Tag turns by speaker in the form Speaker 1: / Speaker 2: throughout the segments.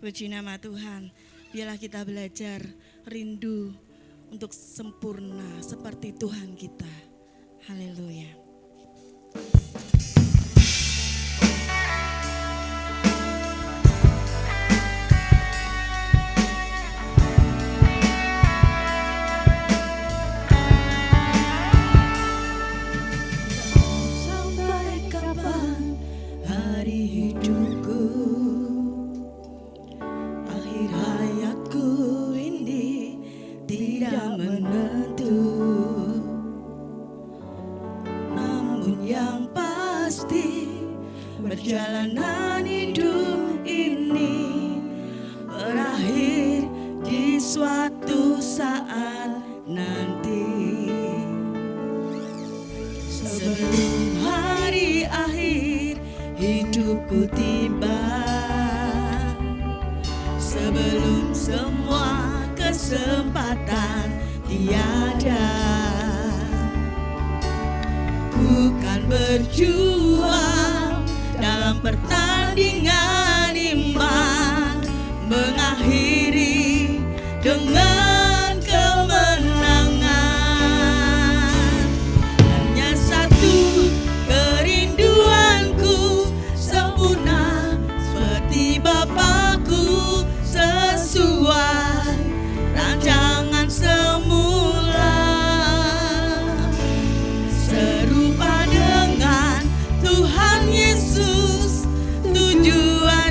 Speaker 1: Puji nama Tuhan. Biarlah kita belajar rindu untuk sempurna seperti Tuhan kita. Haleluya.
Speaker 2: Sampai kapan hari hidupku, akhir hayatku ini tidak menentu. Namun yang pasti perjalanan hidup ini berakhir di suatu saat nanti. Sebelum hari akhir hidupku tiba, sebelum semua kesempatan tiada, ku kan berjuang dalam pertandingan iman, mengakhiri dengan kemenangan. Hanya satu kerinduanku, sempurna seperti Bapakku, sesuai rancangan semula, serupa dengan Tuhan Yesus. Tujuan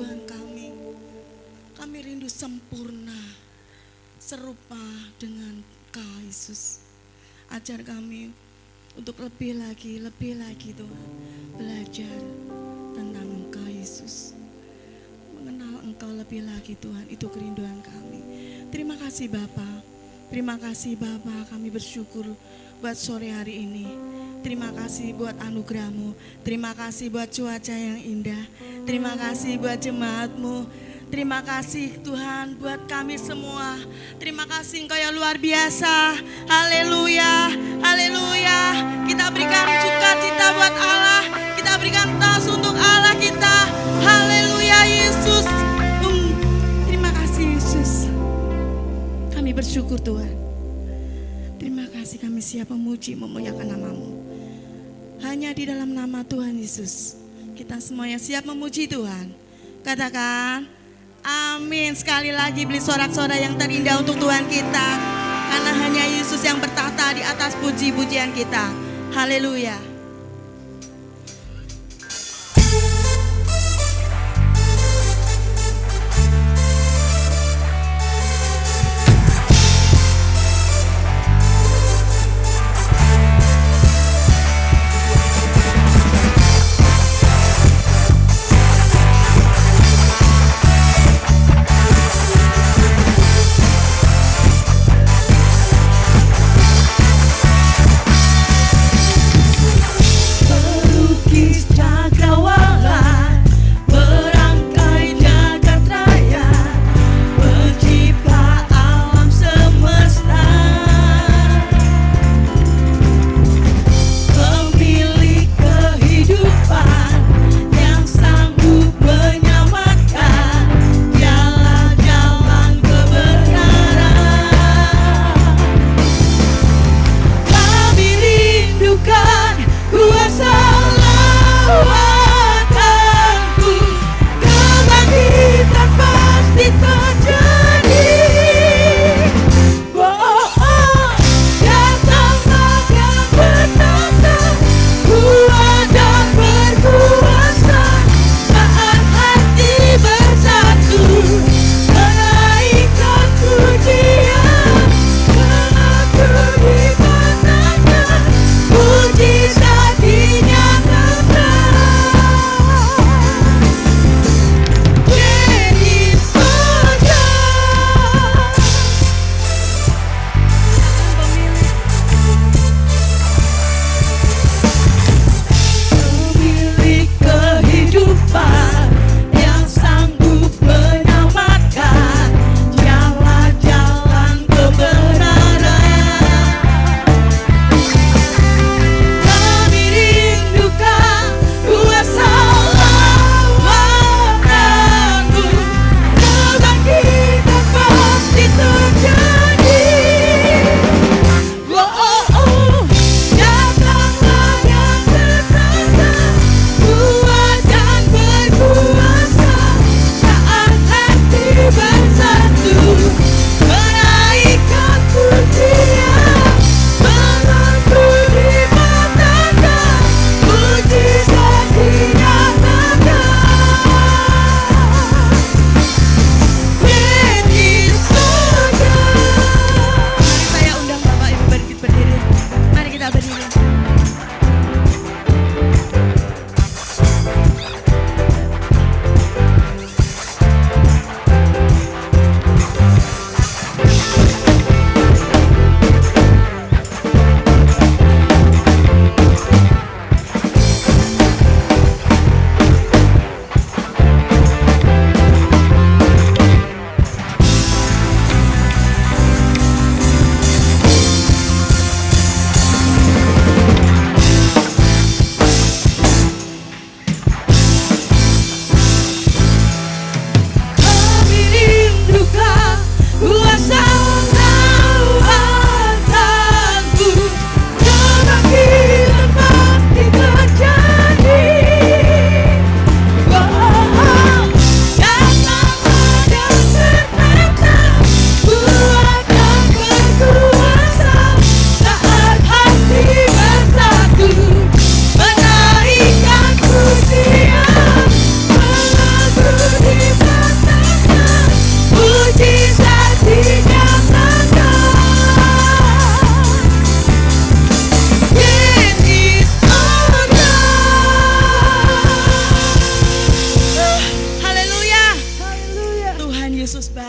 Speaker 1: Tuhan kami rindu sempurna serupa dengan Kau Yesus. Ajar kami untuk lebih lagi Tuhan, belajar tentang Engkau Yesus, mengenal Engkau lebih lagi Tuhan. Itu kerinduan kami. Terima kasih Bapa, kami bersyukur buat sore hari ini. Terima kasih buat anugerah-Mu, terima kasih buat cuaca yang indah, terima kasih buat jemaat-Mu. Terima kasih Tuhan buat kami semua. Terima kasih Engkau yang luar biasa. Haleluya, haleluya. Kita berikan sukacita buat Allah. Kita berikan tos untuk Allah kita. Haleluya Yesus. Terima kasih Yesus. Kami bersyukur Tuhan. Terima kasih, kami siap memuji memuliakan nama-Mu. Hanya di dalam nama Tuhan Yesus kita semuanya siap memuji Tuhan. Katakan amin. Sekali lagi beri sorak-sorai yang terindah untuk Tuhan kita, karena hanya Yesus yang bertahta di atas puji-pujian kita. Haleluya.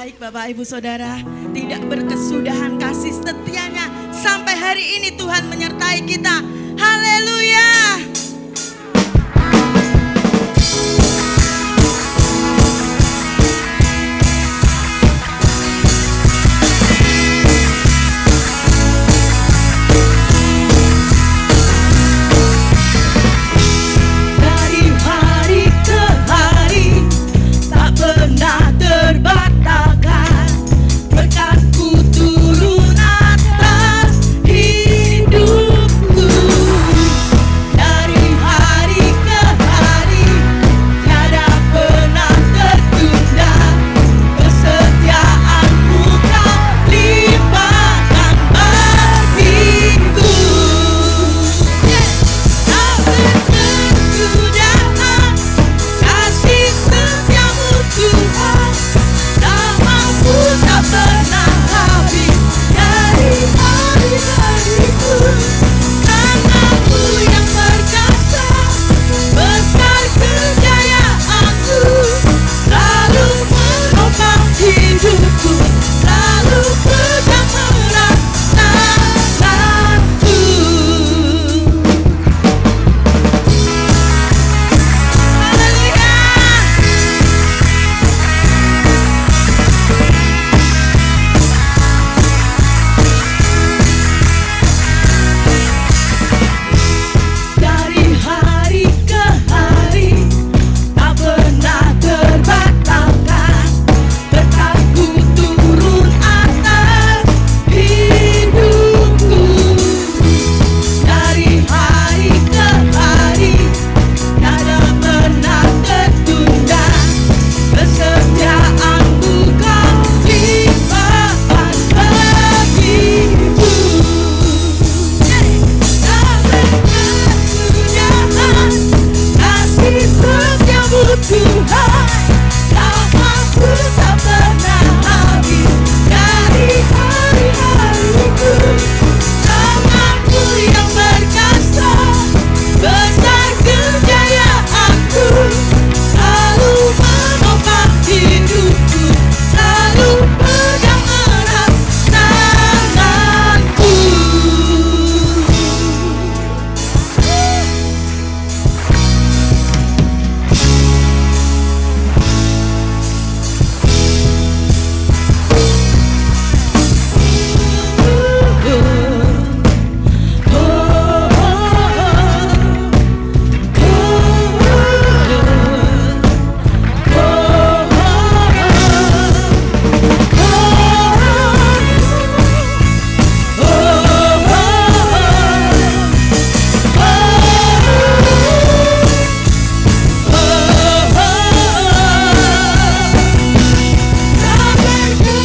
Speaker 1: baik Bapak Ibu Saudara, tidak berkesudahan kasih setianya sampai hari ini Tuhan menyertai kita. Haleluya.
Speaker 2: Dari hari ke hari tak pernah terbatalkan, berkat-Ku turun atas hidupku. Dari hari ke hari tiada pernah tertunda, kesetiaan-Mu Kau limpahkan bagiku. Tak berkesudahan kasih setiamu Tuhan, rahmat-Mu tak pernah habis dari hari-hariku. Tangan-Mu yang perkasa, besar kejayaan-Mu, selalu menopang hidupku, selalu pegang erat tanganku. Dari hari ke hari tak pernah terbatalkan, berkat-Ku turun atas hidupku. Dari hari ke hari tiada pernah tertunda, kesetiaan-Mu Kau limpahkan bagiku. Tak berkesudahan kasih setiamu Tuhan, rahmat-Mu tak pernah habis dari hari-hariku. Tangan-Mu yang perkasa, besar kejayaan-Ku, selalu menopang hidupku, selalu pegang erat tanganku.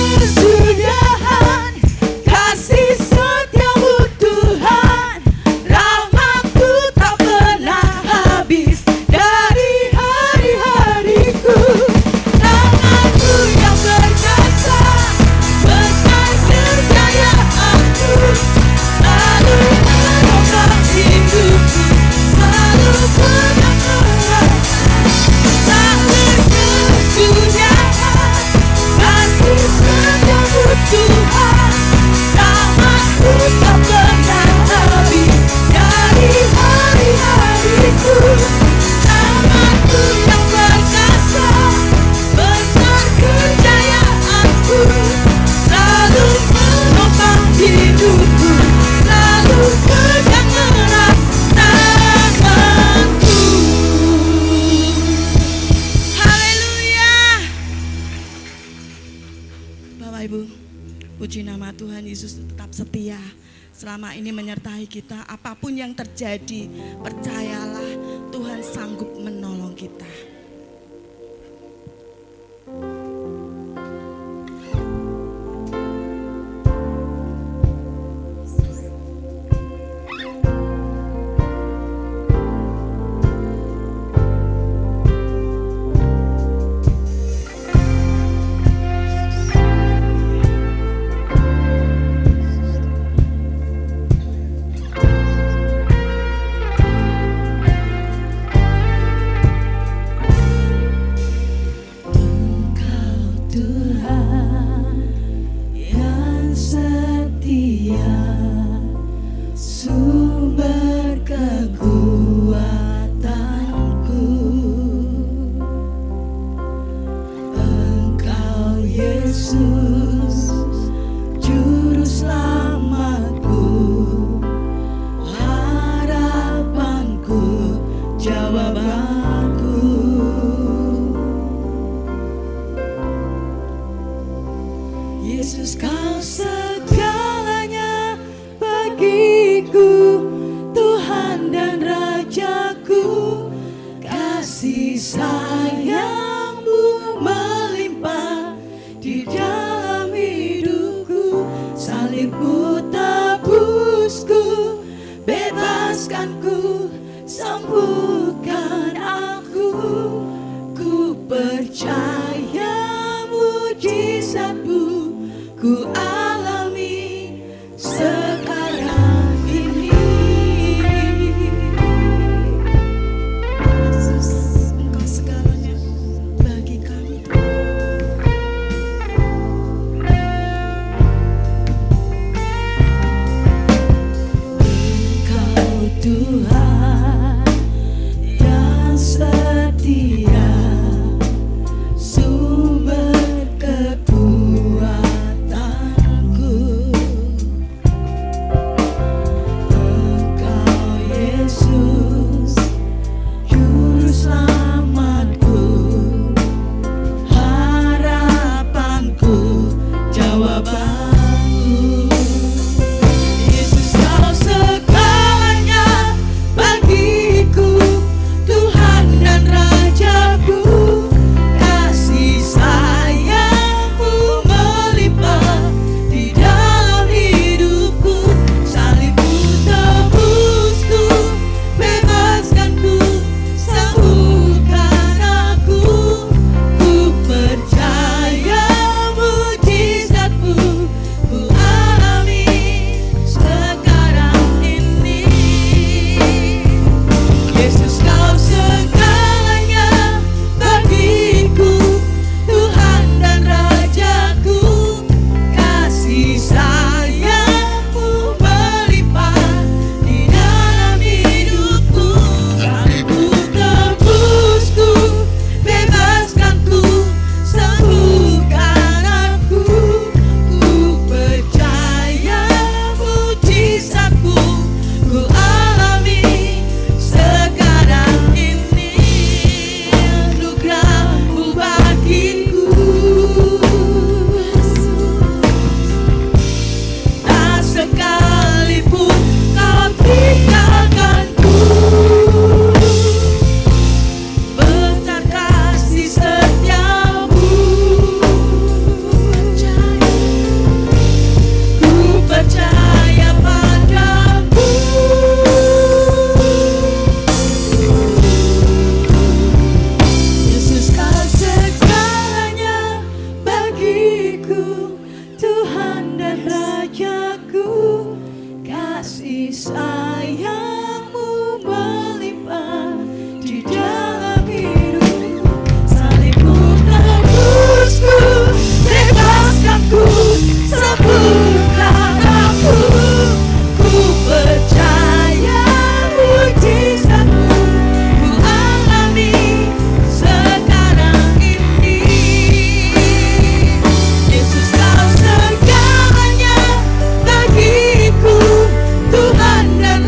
Speaker 2: Berkesudahan kasih setiamu Tuhan, rahmat-Ku tak pernah habis dari hari-hariku. Tangan-Mu yang perkasa, besar kejayaan-Ku, selalu menopang hidupku, selalu pegang erat. Tak berkesudahan kasih setiamu Tuhan, rahmat-Ku tak pernah habis dari hari-hariku. Tangan-Mu yang perkasa, besar kejayaan-Ku, selalu menopang hidupku, selalu pegang erat tanganku.
Speaker 1: Haleluya. Bapak Ibu, puji nama Tuhan Yesus tetap setia. Selama ini menyertai kita, apapun yang terjadi, percayalah Tuhan sanggup menolong kita.
Speaker 2: Tuhan Yesus, Juru Selamatku, harapanku, jawabanku. Yesus, Kau segalanya bagiku, Tuhan dan Rajaku. Kasih sayang-Mu melimpah di dalam hidupku. Salib-Mu tebusku, bebaskanku, sembuhkan aku. Ku percaya mujizat-Mu ku alami sekarang ini.
Speaker 1: Yesus, Engkau segalanya bagi kami.
Speaker 2: Engkau Tuhan yang setia, sumber kekuatanku. Engkau Yesus, Juru Selamatku, harapanku, jawabanku. Yesus, Kau segalanya bagiku, Tuhan dan Rajaku. Kasih sayang-Mu melimpah di dalam hidupku. Salib-Mu tebusku, bebaskanku, sembuhkan aku. Ku percaya mujizat-Mu ku alami sekarang ini. Yesus, Kau segalanya bagiku, Tuhan dan Rajaku. Kasih sayang-Mu melimpah di dalam hidupku. Salib-Mu tebusku, bebaskanku, sembuhkan aku. Ku percaya mujizat-Mu ku alami sekarang ini. Anugerah-Mu bagiku, tak sekalipun Kau tinggalkanku. Besar kasih setia-Mu, ku percaya padamu. Yesus, Kau segalanya bagiku, Tuhan dan Rajaku. Kasih sayang-Mu melimpah di dalam hidupku. Salib-Mu tebusku, bebaskanku, sembuhkan aku. Ku percaya mujizat-Mu ku alami sekarang ini. Yesus, Kau segalanya bagiku, Tuhan dan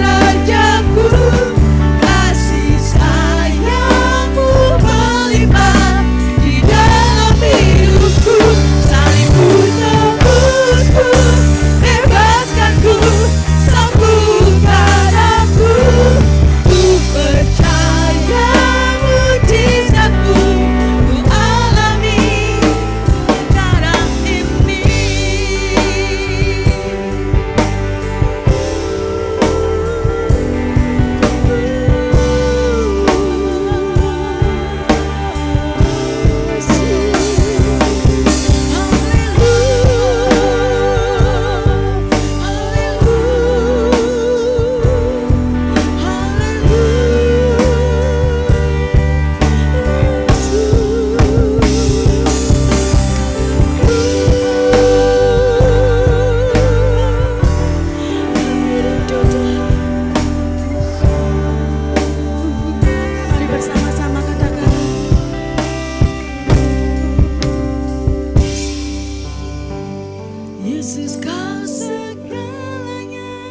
Speaker 1: Yesus kau
Speaker 2: segalanya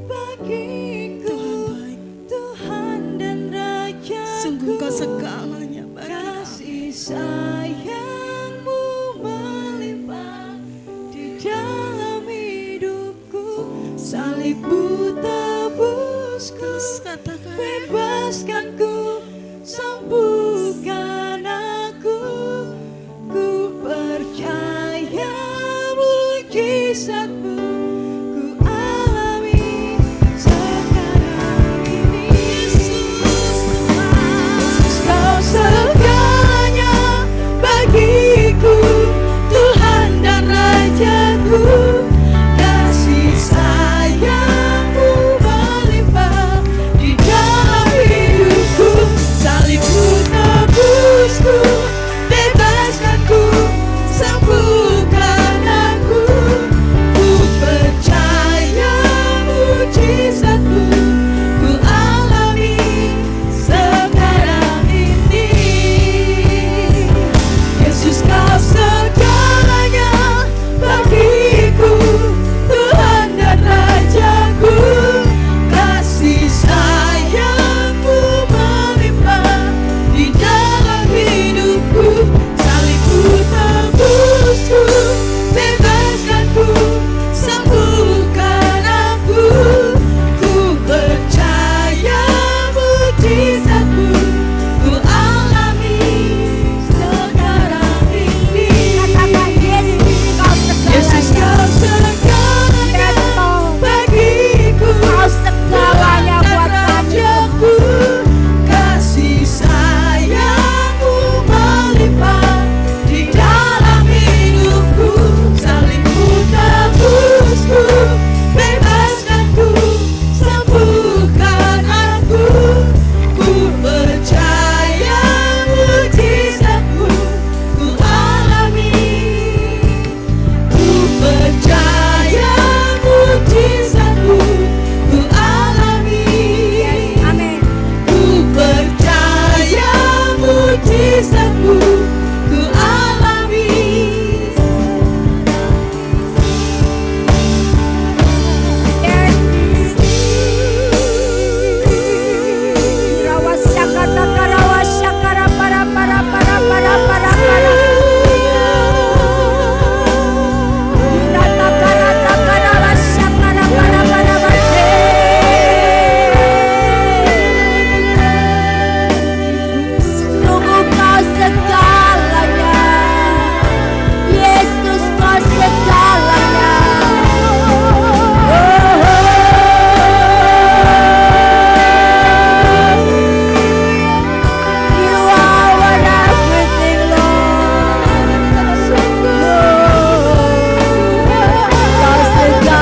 Speaker 2: bagiku,
Speaker 1: Tuhan baik.
Speaker 2: Tuhan dan Rajaku.
Speaker 1: Sungguh kau segalanya bagi kami.
Speaker 2: Kasih sayangmu melimpah di dalam hidupku. Salibmu tebusku,
Speaker 1: Katakan
Speaker 2: bebaskanku, sembuhkan aku. Ku percaya mujizatmu ku alami sekarang ini.
Speaker 1: Yesus
Speaker 2: Kau segalanya bagiku, Tuhan dan Rajaku. Kasih sayangmu melimpah di dalam hidupku. Salibmu tebusku, bebaskanku, sembuhkan aku. Ku percaya mujizatmu ku alami sekarang ini. Yesus kau segalanya bagiku, Tuhan dan Rajaku. Kasih sayangmu melimpah di dalam hidupku. Salibmu tebusku, bebaskanku, sembuhkan aku. Ku percaya mujizatmu ku alami sekarang ini.
Speaker 3: Katakan Yesus kau
Speaker 2: Yesus
Speaker 3: segalanya.
Speaker 2: kau segalanya bagiku,
Speaker 3: Kau segalanya
Speaker 2: Tuhan
Speaker 3: buat
Speaker 2: dan
Speaker 3: kami.
Speaker 2: Rajaku. Kasih sayangmu melimpah di dalam hidupku. Salibmu tebusku, bebaskanku, sembuhkan aku. Ku percaya mujizatmu ku alami. Ku percaya mujizatmu ku alami.
Speaker 3: Amin.
Speaker 2: Ku percaya mujizatmu ku alami.
Speaker 3: Rawasyakata karawasyakara para para para para para para. Rata karata karawasyakara para para para. Sungguh kau segalanya, Yesus kau segalanya. You are what everything, Lord. Kau segalanya.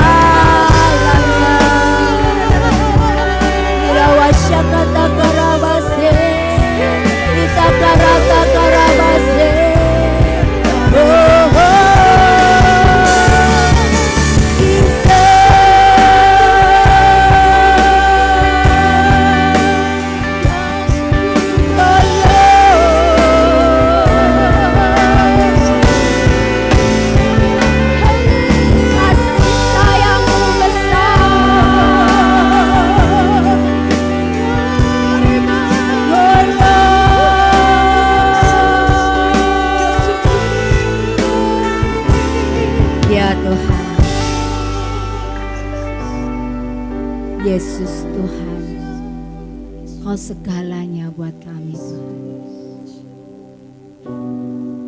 Speaker 3: Rawasyakata karabase, kita karata karabase. Kasih sayangmu Ya Tuhan, Yesus Tuhan, Kau segalanya buat kami Tuhan.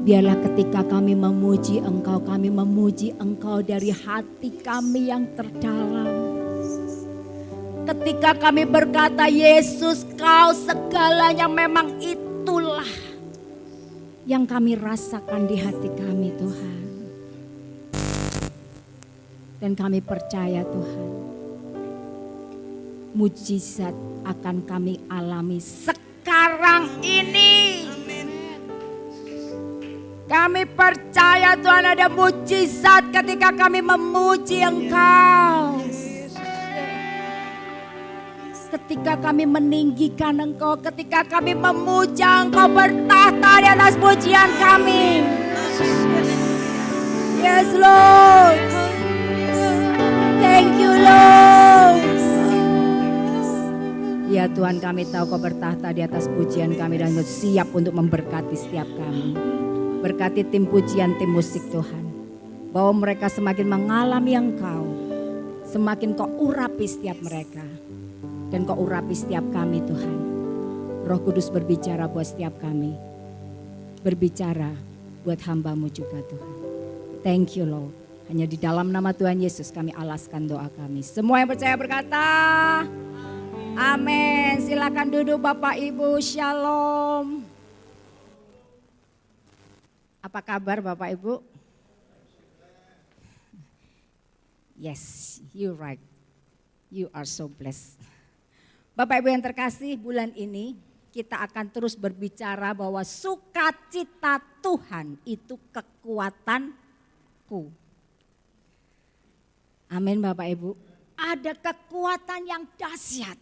Speaker 3: Biarlah ketika kami memuji Engkau, kami memuji Engkau dari hati kami yang terdalam. Ketika kami berkata Yesus Kau segalanya, memang itulah yang kami rasakan di hati kami Tuhan. Dan kami percaya Tuhan, mujizat akan kami alami sekarang ini. Kami percaya Tuhan ada mujizat ketika kami memuji Engkau. Ketika kami meninggikan Engkau, ketika kami memuja Engkau bertahta di atas pujian kami. Yes Lord. Thank you Lord. Ya Tuhan, kami tahu Kau bertahta di atas pujian kami dan Kau siap untuk memberkati setiap kami. Berkati tim pujian, tim musik Tuhan. Bahwa mereka semakin mengalami Engkau. Semakin Kau urapi setiap mereka. Dan Kau urapi setiap kami Tuhan. Roh Kudus berbicara buat setiap kami. Berbicara buat hamba-Mu juga Tuhan. Thank you Lord. Hanya di dalam nama Tuhan Yesus kami alaskan doa kami. Semua yang percaya berkata, amin. Silakan duduk Bapak Ibu, shalom. Apa kabar Bapak Ibu? Yes, you right. You are so blessed. Bapak Ibu yang terkasih, bulan ini kita akan terus berbicara bahwa sukacita Tuhan itu kekuatanku. Amin Bapak Ibu. Ada kekuatan yang dahsyat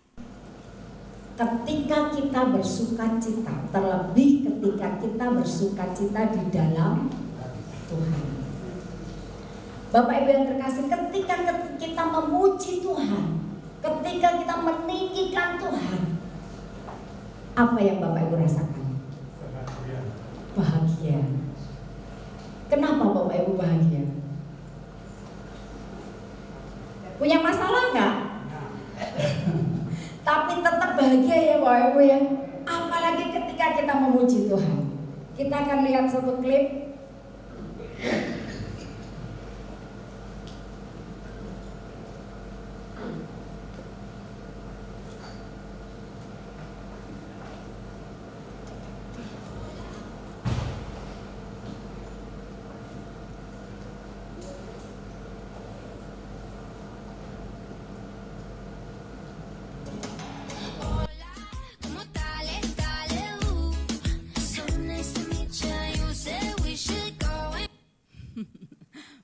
Speaker 3: ketika kita bersukacita, terlebih ketika kita bersukacita di dalam Tuhan. Bapak Ibu yang terkasih, ketika kita memuji Tuhan, ketika kita meninggikan Tuhan, apa yang Bapak Ibu rasakan? Bahagia. Kenapa Bapak Ibu bahagia? Punya masalah enggak? Tapi tetap bahagia ya Bapak Ibu ya. Apalagi ketika kita memuji Tuhan. Kita akan lihat satu klip.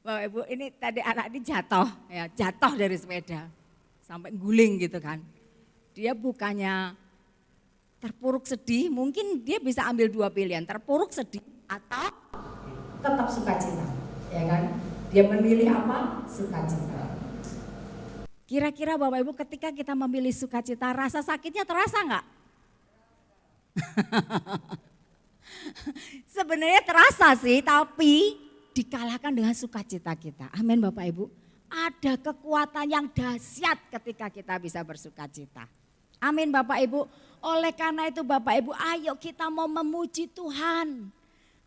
Speaker 3: Bapak Ibu, ini tadi anak ini jatuh dari sepeda sampai guling gitu kan. Dia bukannya terpuruk sedih, mungkin dia bisa ambil dua pilihan, terpuruk sedih atau tetap sukacita, ya kan? Dia memilih apa? Sukacita. Kira-kira Bapak Ibu ketika kita memilih sukacita, rasa sakitnya terasa enggak? Sebenarnya terasa sih, tapi dikalahkan dengan sukacita kita. Amin Bapak Ibu. Ada kekuatan yang dahsyat ketika kita bisa bersukacita. Amin Bapak Ibu. Oleh karena itu Bapak Ibu, ayo kita mau memuji Tuhan.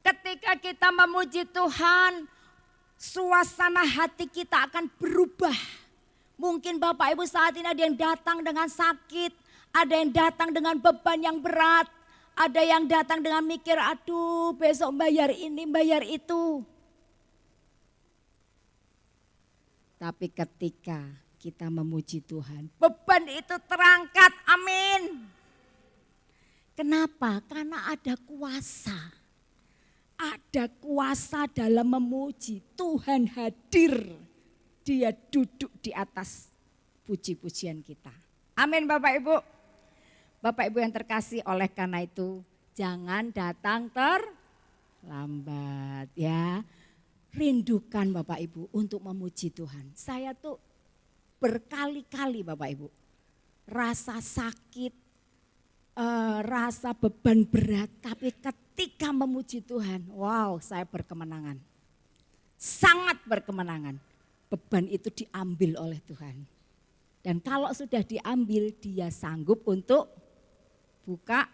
Speaker 3: Ketika kita memuji Tuhan, suasana hati kita akan berubah. Mungkin Bapak Ibu saat ini ada yang datang dengan sakit, ada yang datang dengan beban yang berat, ada yang datang dengan mikir, aduh besok bayar ini, bayar itu. Tapi ketika kita memuji Tuhan, beban itu terangkat, amin. Kenapa? Karena ada kuasa. Ada kuasa dalam memuji. Tuhan hadir, Dia duduk di atas puji-pujian kita. Amin Bapak Ibu. Bapak Ibu yang terkasih, oleh karena itu jangan datang terlambat ya. Rindukan Bapak Ibu untuk memuji Tuhan. Saya tuh berkali-kali Bapak Ibu rasa sakit, rasa beban berat, tapi ketika memuji Tuhan, wow saya berkemenangan. Sangat berkemenangan. Beban itu diambil oleh Tuhan. Dan kalau sudah diambil, Dia sanggup untuk buka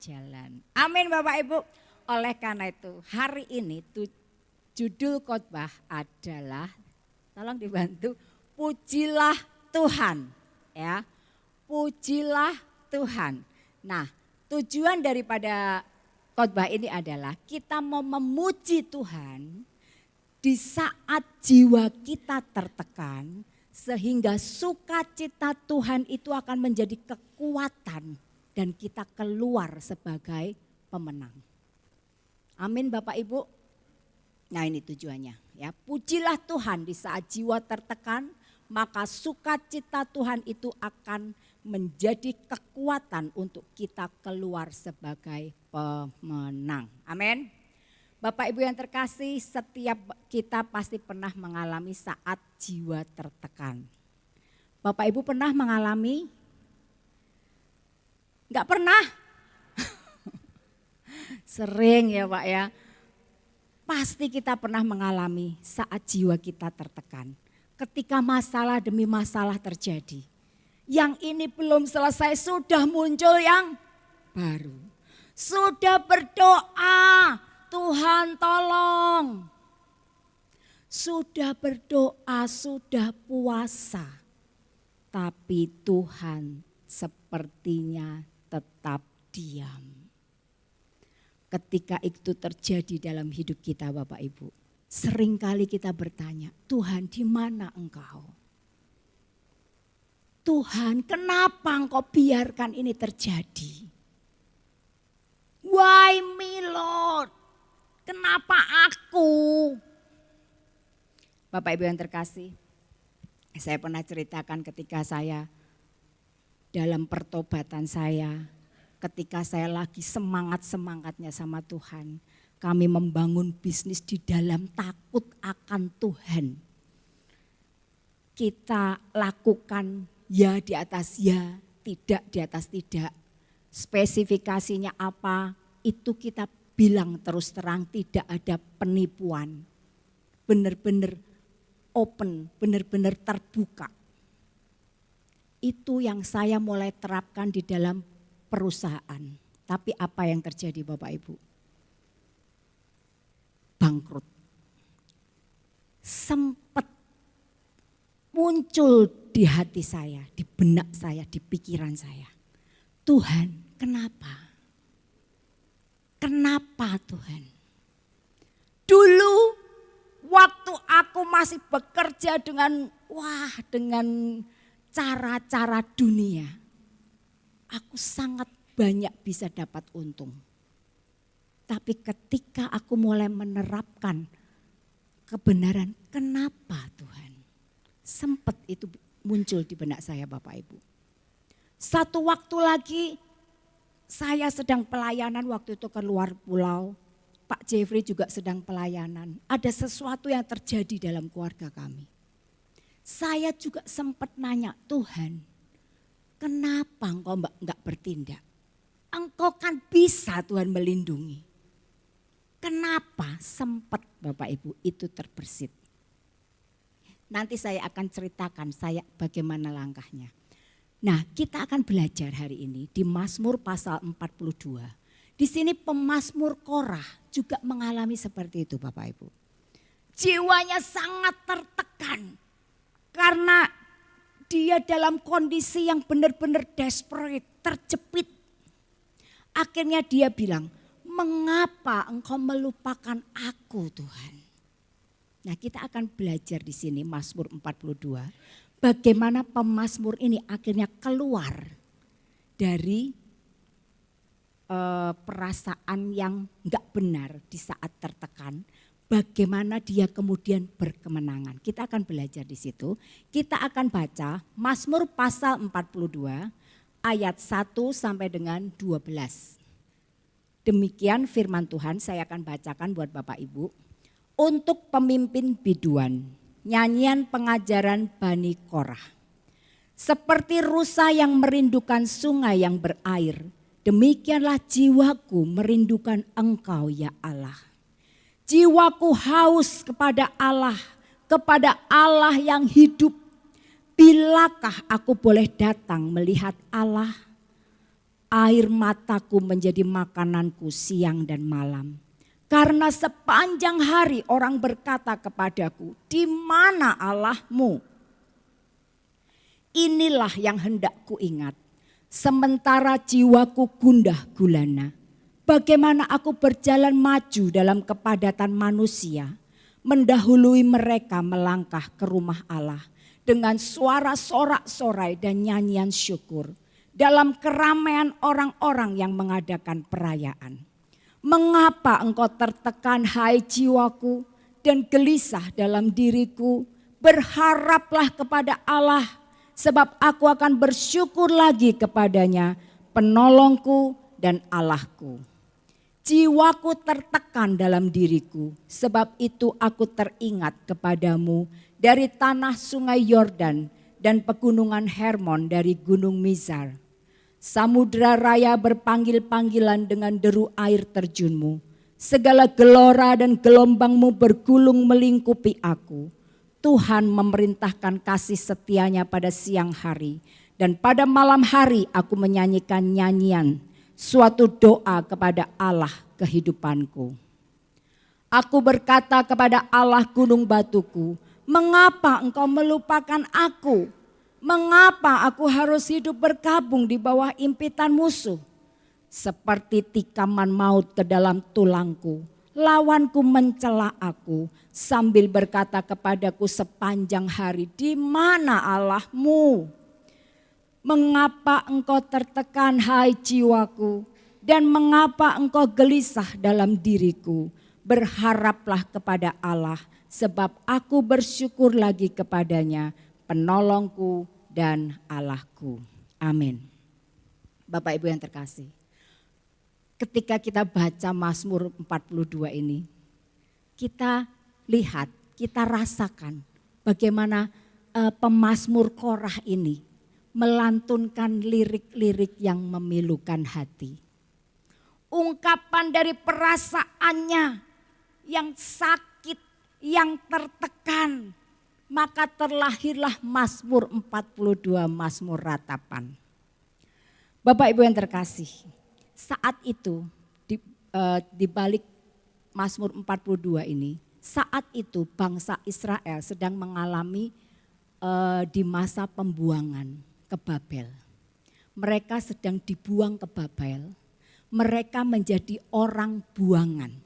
Speaker 3: jalan. Amin Bapak Ibu. Oleh karena itu hari ini judul khotbah adalah, tolong dibantu, pujilah Tuhan, ya, pujilah Tuhan. Nah, tujuan daripada khotbah ini adalah kita mau memuji Tuhan di saat jiwa kita tertekan, sehingga sukacita Tuhan itu akan menjadi kekuatan dan kita keluar sebagai pemenang. Amin Bapak Ibu. Nah ini tujuannya ya, pujilah Tuhan di saat jiwa tertekan, maka sukacita Tuhan itu akan menjadi kekuatan untuk kita keluar sebagai pemenang. Amin. Bapak Ibu yang terkasih, setiap kita pasti pernah mengalami saat jiwa tertekan. Bapak Ibu pernah mengalami? Enggak pernah? Sering ya Pak ya. Pasti kita pernah mengalami saat jiwa kita tertekan. Ketika masalah demi masalah terjadi. Yang ini belum selesai sudah muncul yang baru. Sudah berdoa, Tuhan tolong. Sudah berdoa, sudah puasa. Tapi Tuhan sepertinya tetap diam. Ketika itu terjadi dalam hidup kita Bapak Ibu. Seringkali kita bertanya, Tuhan di mana Engkau? Tuhan kenapa Engkau biarkan ini terjadi? Why me Lord? Kenapa aku? Bapak Ibu yang terkasih, saya pernah ceritakan ketika saya dalam pertobatan saya, ketika saya lagi semangat-semangatnya sama Tuhan, kami membangun bisnis di dalam takut akan Tuhan. Kita lakukan ya di atas ya, tidak di atas tidak. Spesifikasinya apa, itu kita bilang terus terang, tidak ada penipuan. Benar-benar open, benar-benar terbuka. Itu yang saya mulai terapkan di dalam perusahaan. Tapi apa yang terjadi Bapak Ibu? Bangkrut. Sempat muncul di hati saya, di benak saya, di pikiran saya. Tuhan, kenapa? Kenapa Tuhan? Dulu waktu aku masih bekerja dengan cara-cara dunia, aku sangat banyak bisa dapat untung. Tapi ketika aku mulai menerapkan kebenaran, kenapa Tuhan? Sempat itu muncul di benak saya Bapak Ibu. Satu waktu lagi saya sedang pelayanan waktu itu ke luar pulau. Pak Jeffrey juga sedang pelayanan. Ada sesuatu yang terjadi dalam keluarga kami. Saya juga sempat nanya, Tuhan, kenapa engkau enggak bertindak? Engkau kan bisa Tuhan melindungi. Kenapa sempat Bapak Ibu itu terbersit? Nanti saya akan ceritakan saya bagaimana langkahnya. Nah, kita akan belajar hari ini di Mazmur pasal 42. Di sini pemazmur Korah juga mengalami seperti itu Bapak Ibu. Jiwanya sangat tertekan karena dia dalam kondisi yang benar-benar desperate, terjepit. Akhirnya dia bilang, mengapa engkau melupakan aku Tuhan? Nah, kita akan belajar di sini Mazmur 42. Bagaimana pemazmur ini akhirnya keluar dari perasaan yang enggak benar di saat tertekan. Bagaimana dia kemudian berkemenangan. Kita akan belajar di situ. Kita akan baca Mazmur pasal 42 ayat 1 sampai dengan 12. Demikian firman Tuhan, saya akan bacakan buat Bapak Ibu. Untuk pemimpin biduan, nyanyian pengajaran Bani Korah. Seperti rusa yang merindukan sungai yang berair, demikianlah jiwaku merindukan Engkau ya Allah. Jiwaku haus kepada Allah yang hidup. Bilakah aku boleh datang melihat Allah? Air mataku menjadi makananku siang dan malam. Karena sepanjang hari orang berkata kepadaku, di mana Allahmu? Inilah yang hendak kuingat. Sementara jiwaku gundah gulana. Bagaimana aku berjalan maju dalam kepadatan manusia. Mendahului mereka melangkah ke rumah Allah. Dengan suara sorak-sorai dan nyanyian syukur. Dalam keramaian orang-orang yang mengadakan perayaan. Mengapa engkau tertekan hai jiwaku dan gelisah dalam diriku? Berharaplah kepada Allah sebab aku akan bersyukur lagi kepadanya, penolongku dan Allahku. Jiwaku tertekan dalam diriku sebab itu aku teringat kepadamu dari tanah sungai Yordan, dan pegunungan Hermon dari gunung Mizar. Samudra raya berpanggil-panggilan dengan deru air terjunmu. Segala gelora dan gelombangmu bergulung melingkupi aku. Tuhan memerintahkan kasih setianya pada siang hari. Dan pada malam hari aku menyanyikan nyanyian, suatu doa kepada Allah kehidupanku. Aku berkata kepada Allah gunung batuku, mengapa engkau melupakan aku? Mengapa aku harus hidup berkabung di bawah impitan musuh? Seperti tikaman maut ke dalam tulangku, lawanku mencela aku sambil berkata kepadaku sepanjang hari, di mana Allahmu? Mengapa engkau tertekan hai jiwaku, dan mengapa engkau gelisah dalam diriku? Berharaplah kepada Allah, sebab aku bersyukur lagi kepadanya, penolongku dan Allahku. Amin. Bapak Ibu yang terkasih, ketika kita baca Mazmur 42 ini, kita lihat, kita rasakan bagaimana pemazmur Korah ini melantunkan lirik-lirik yang memilukan hati. Ungkapan dari perasaannya yang sakit, yang tertekan, maka terlahirlah Mazmur 42, Mazmur ratapan. Bapak Ibu yang terkasih, saat itu di balik Mazmur 42 ini, saat itu bangsa Israel sedang mengalami di masa pembuangan ke Babel. Mereka sedang dibuang ke Babel, mereka menjadi orang buangan.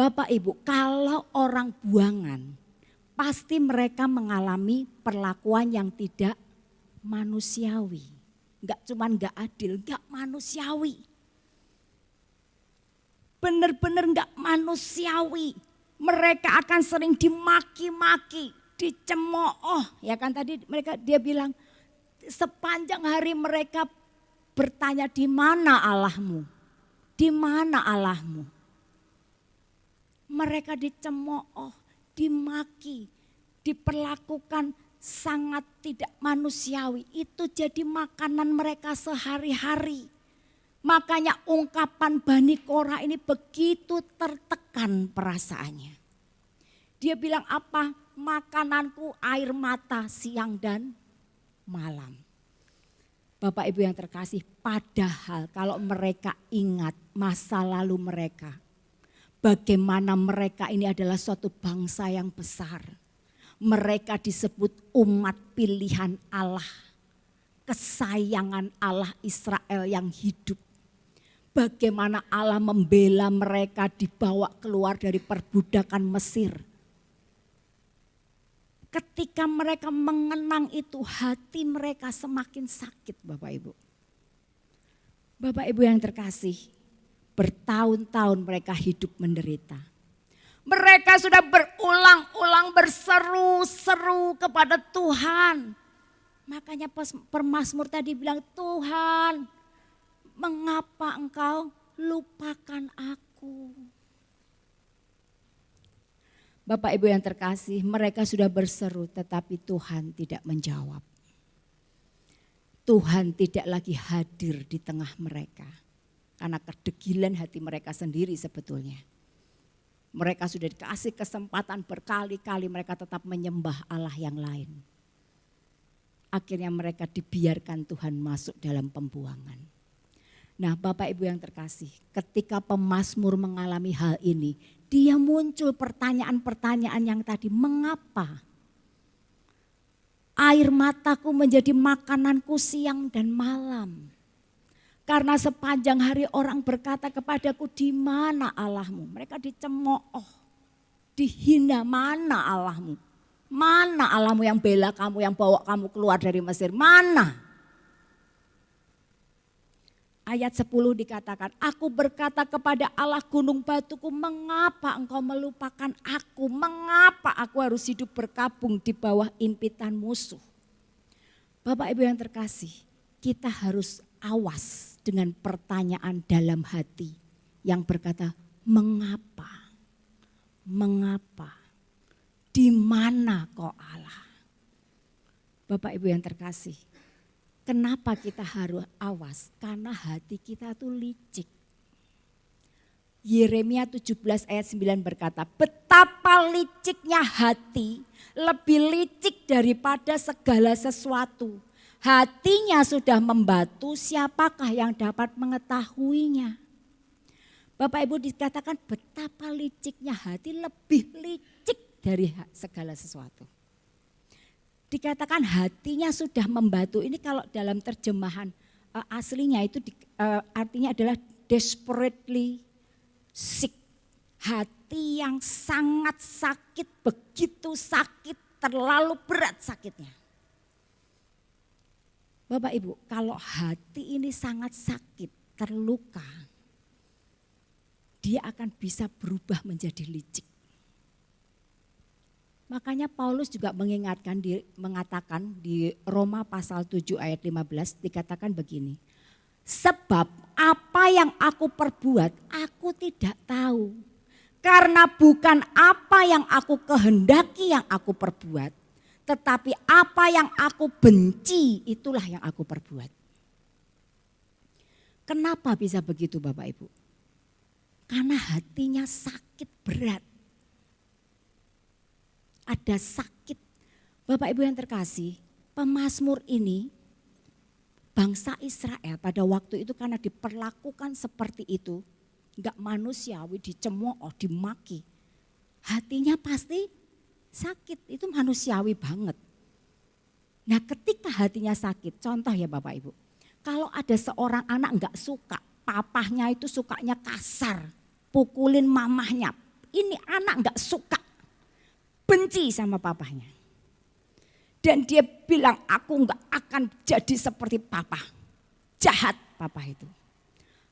Speaker 3: Bapak Ibu, kalau orang buangan, pasti mereka mengalami perlakuan yang tidak manusiawi. Enggak cuman enggak adil, enggak manusiawi. Benar-benar enggak manusiawi. Mereka akan sering dimaki-maki, dicemooh. Ya kan tadi dia bilang sepanjang hari mereka bertanya, di mana Allahmu? Di mana Allahmu? Mereka dicemooh, dimaki, diperlakukan sangat tidak manusiawi. Itu jadi makanan mereka sehari-hari. Makanya ungkapan Bani Korah ini begitu tertekan perasaannya. Dia bilang apa? Makananku air mata siang dan malam. Bapak Ibu yang terkasih, padahal kalau mereka ingat masa lalu mereka, bagaimana mereka ini adalah suatu bangsa yang besar. Mereka disebut umat pilihan Allah, kesayangan Allah Israel yang hidup. Bagaimana Allah membela mereka dibawa keluar dari perbudakan Mesir. Ketika mereka mengenang itu, hati mereka semakin sakit, Bapak Ibu. Bapak Ibu yang terkasih, bertahun-tahun mereka hidup menderita. Mereka sudah berulang-ulang berseru-seru kepada Tuhan. Makanya pemazmur tadi bilang, Tuhan, mengapa engkau lupakan aku? Bapak Ibu yang terkasih, mereka sudah berseru tetapi Tuhan tidak menjawab. Tuhan tidak lagi hadir di tengah mereka. Karena kedegilan hati mereka sendiri sebetulnya. Mereka sudah dikasih kesempatan berkali-kali, mereka tetap menyembah Allah yang lain. Akhirnya mereka dibiarkan Tuhan masuk dalam pembuangan. Nah Bapak Ibu yang terkasih, ketika pemazmur mengalami hal ini, dia muncul pertanyaan-pertanyaan yang tadi, mengapa air mataku menjadi makananku siang dan malam? Karena sepanjang hari orang berkata kepadaku, di mana Allahmu? Mereka dicemooh, dihina, mana Allahmu? Mana Allahmu yang bela kamu, yang bawa kamu keluar dari Mesir? Mana? Ayat 10 dikatakan, aku berkata kepada Allah gunung batuku, mengapa engkau melupakan aku? Mengapa aku harus hidup berkabung di bawah impitan musuh? Bapak Ibu yang terkasih, kita harus awas dengan pertanyaan dalam hati yang berkata, mengapa? Mengapa? Di mana kau Allah? Bapak Ibu yang terkasih, kenapa kita harus awas? Karena hati kita tuh licik. Yeremia 17 ayat 9 berkata, betapa liciknya hati, lebih licik daripada segala sesuatu. Hatinya sudah membatu, siapakah yang dapat mengetahuinya? Bapak Ibu dikatakan betapa liciknya hati, lebih licik dari segala sesuatu. Dikatakan hatinya sudah membatu, ini kalau dalam terjemahan aslinya itu artinya adalah desperately sick, hati yang sangat sakit, begitu sakit, terlalu berat sakitnya. Bapak Ibu, kalau hati ini sangat sakit, terluka, dia akan bisa berubah menjadi licik. Makanya Paulus juga mengatakan di Roma pasal 7 ayat 15 dikatakan begini. Sebab apa yang aku perbuat aku tidak tahu. Karena bukan apa yang aku kehendaki yang aku perbuat. Tetapi apa yang aku benci itulah yang aku perbuat. Kenapa bisa begitu Bapak Ibu? Karena hatinya sakit berat. Ada sakit. Bapak Ibu yang terkasih, pemazmur ini bangsa Israel pada waktu itu karena diperlakukan seperti itu, enggak manusiawi, dicemooh, dimaki. Hatinya pasti sakit, itu manusiawi banget. Nah ketika hatinya sakit, contoh ya Bapak Ibu, kalau ada seorang anak enggak suka, papahnya itu sukanya kasar, pukulin mamahnya, ini anak enggak suka, benci sama papahnya. Dan dia bilang aku enggak akan jadi seperti papa. Jahat papa itu.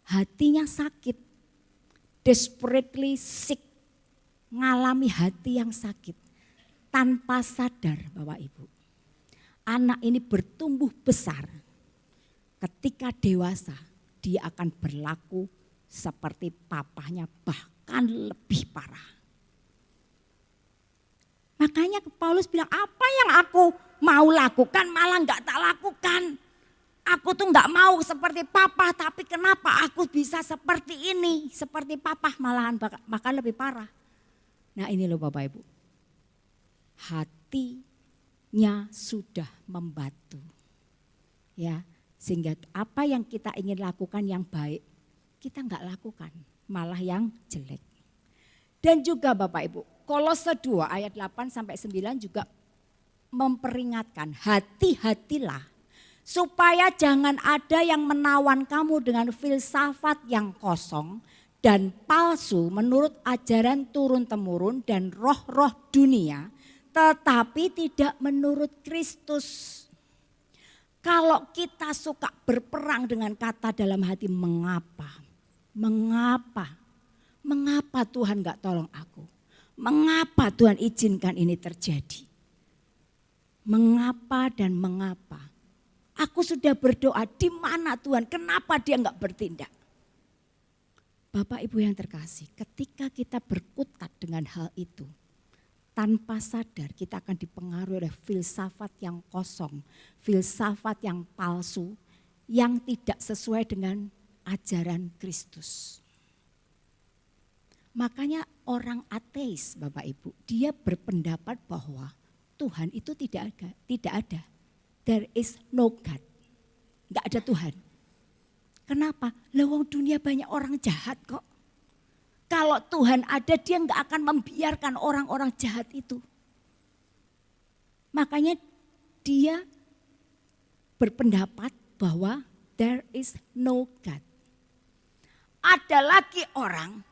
Speaker 3: Hatinya sakit. Desperately sick. Ngalami hati yang sakit. Tanpa sadar Bapak Ibu. Anak ini bertumbuh besar. Ketika dewasa dia akan berlaku seperti papahnya bahkan lebih parah. Makanya Paulus bilang apa yang aku mau lakukan malah enggak tak lakukan. Aku tuh enggak mau seperti papa tapi kenapa aku bisa seperti ini. Seperti papa malahan bahkan lebih parah. Nah ini loh Bapak Ibu. Hatinya sudah membatu. Ya, sehingga apa yang kita ingin lakukan yang baik kita enggak lakukan. Malah yang jelek. Dan juga Bapak Ibu. Kolose 2 ayat 8 sampai 9 juga memperingatkan hati-hatilah supaya jangan ada yang menawan kamu dengan filsafat yang kosong dan palsu menurut ajaran turun-temurun dan roh-roh dunia tetapi tidak menurut Kristus. Kalau kita suka berperang dengan kata dalam hati mengapa? Mengapa? Mengapa Tuhan gak tolong aku? Mengapa Tuhan izinkan ini terjadi? Mengapa dan mengapa? Aku sudah berdoa, di mana Tuhan? Kenapa dia enggak bertindak? Bapak Ibu yang terkasih, ketika kita berkutat dengan hal itu, tanpa sadar kita akan dipengaruhi oleh filsafat yang kosong, filsafat yang palsu, yang tidak sesuai dengan ajaran Kristus. Makanya orang ateis Bapak Ibu, dia berpendapat bahwa Tuhan itu tidak ada. There is no God. Enggak ada Tuhan. Kenapa? Lawang dunia banyak orang jahat kok. Kalau Tuhan ada dia enggak akan membiarkan orang-orang jahat itu. Makanya dia berpendapat bahwa there is no God. Ada lagi orang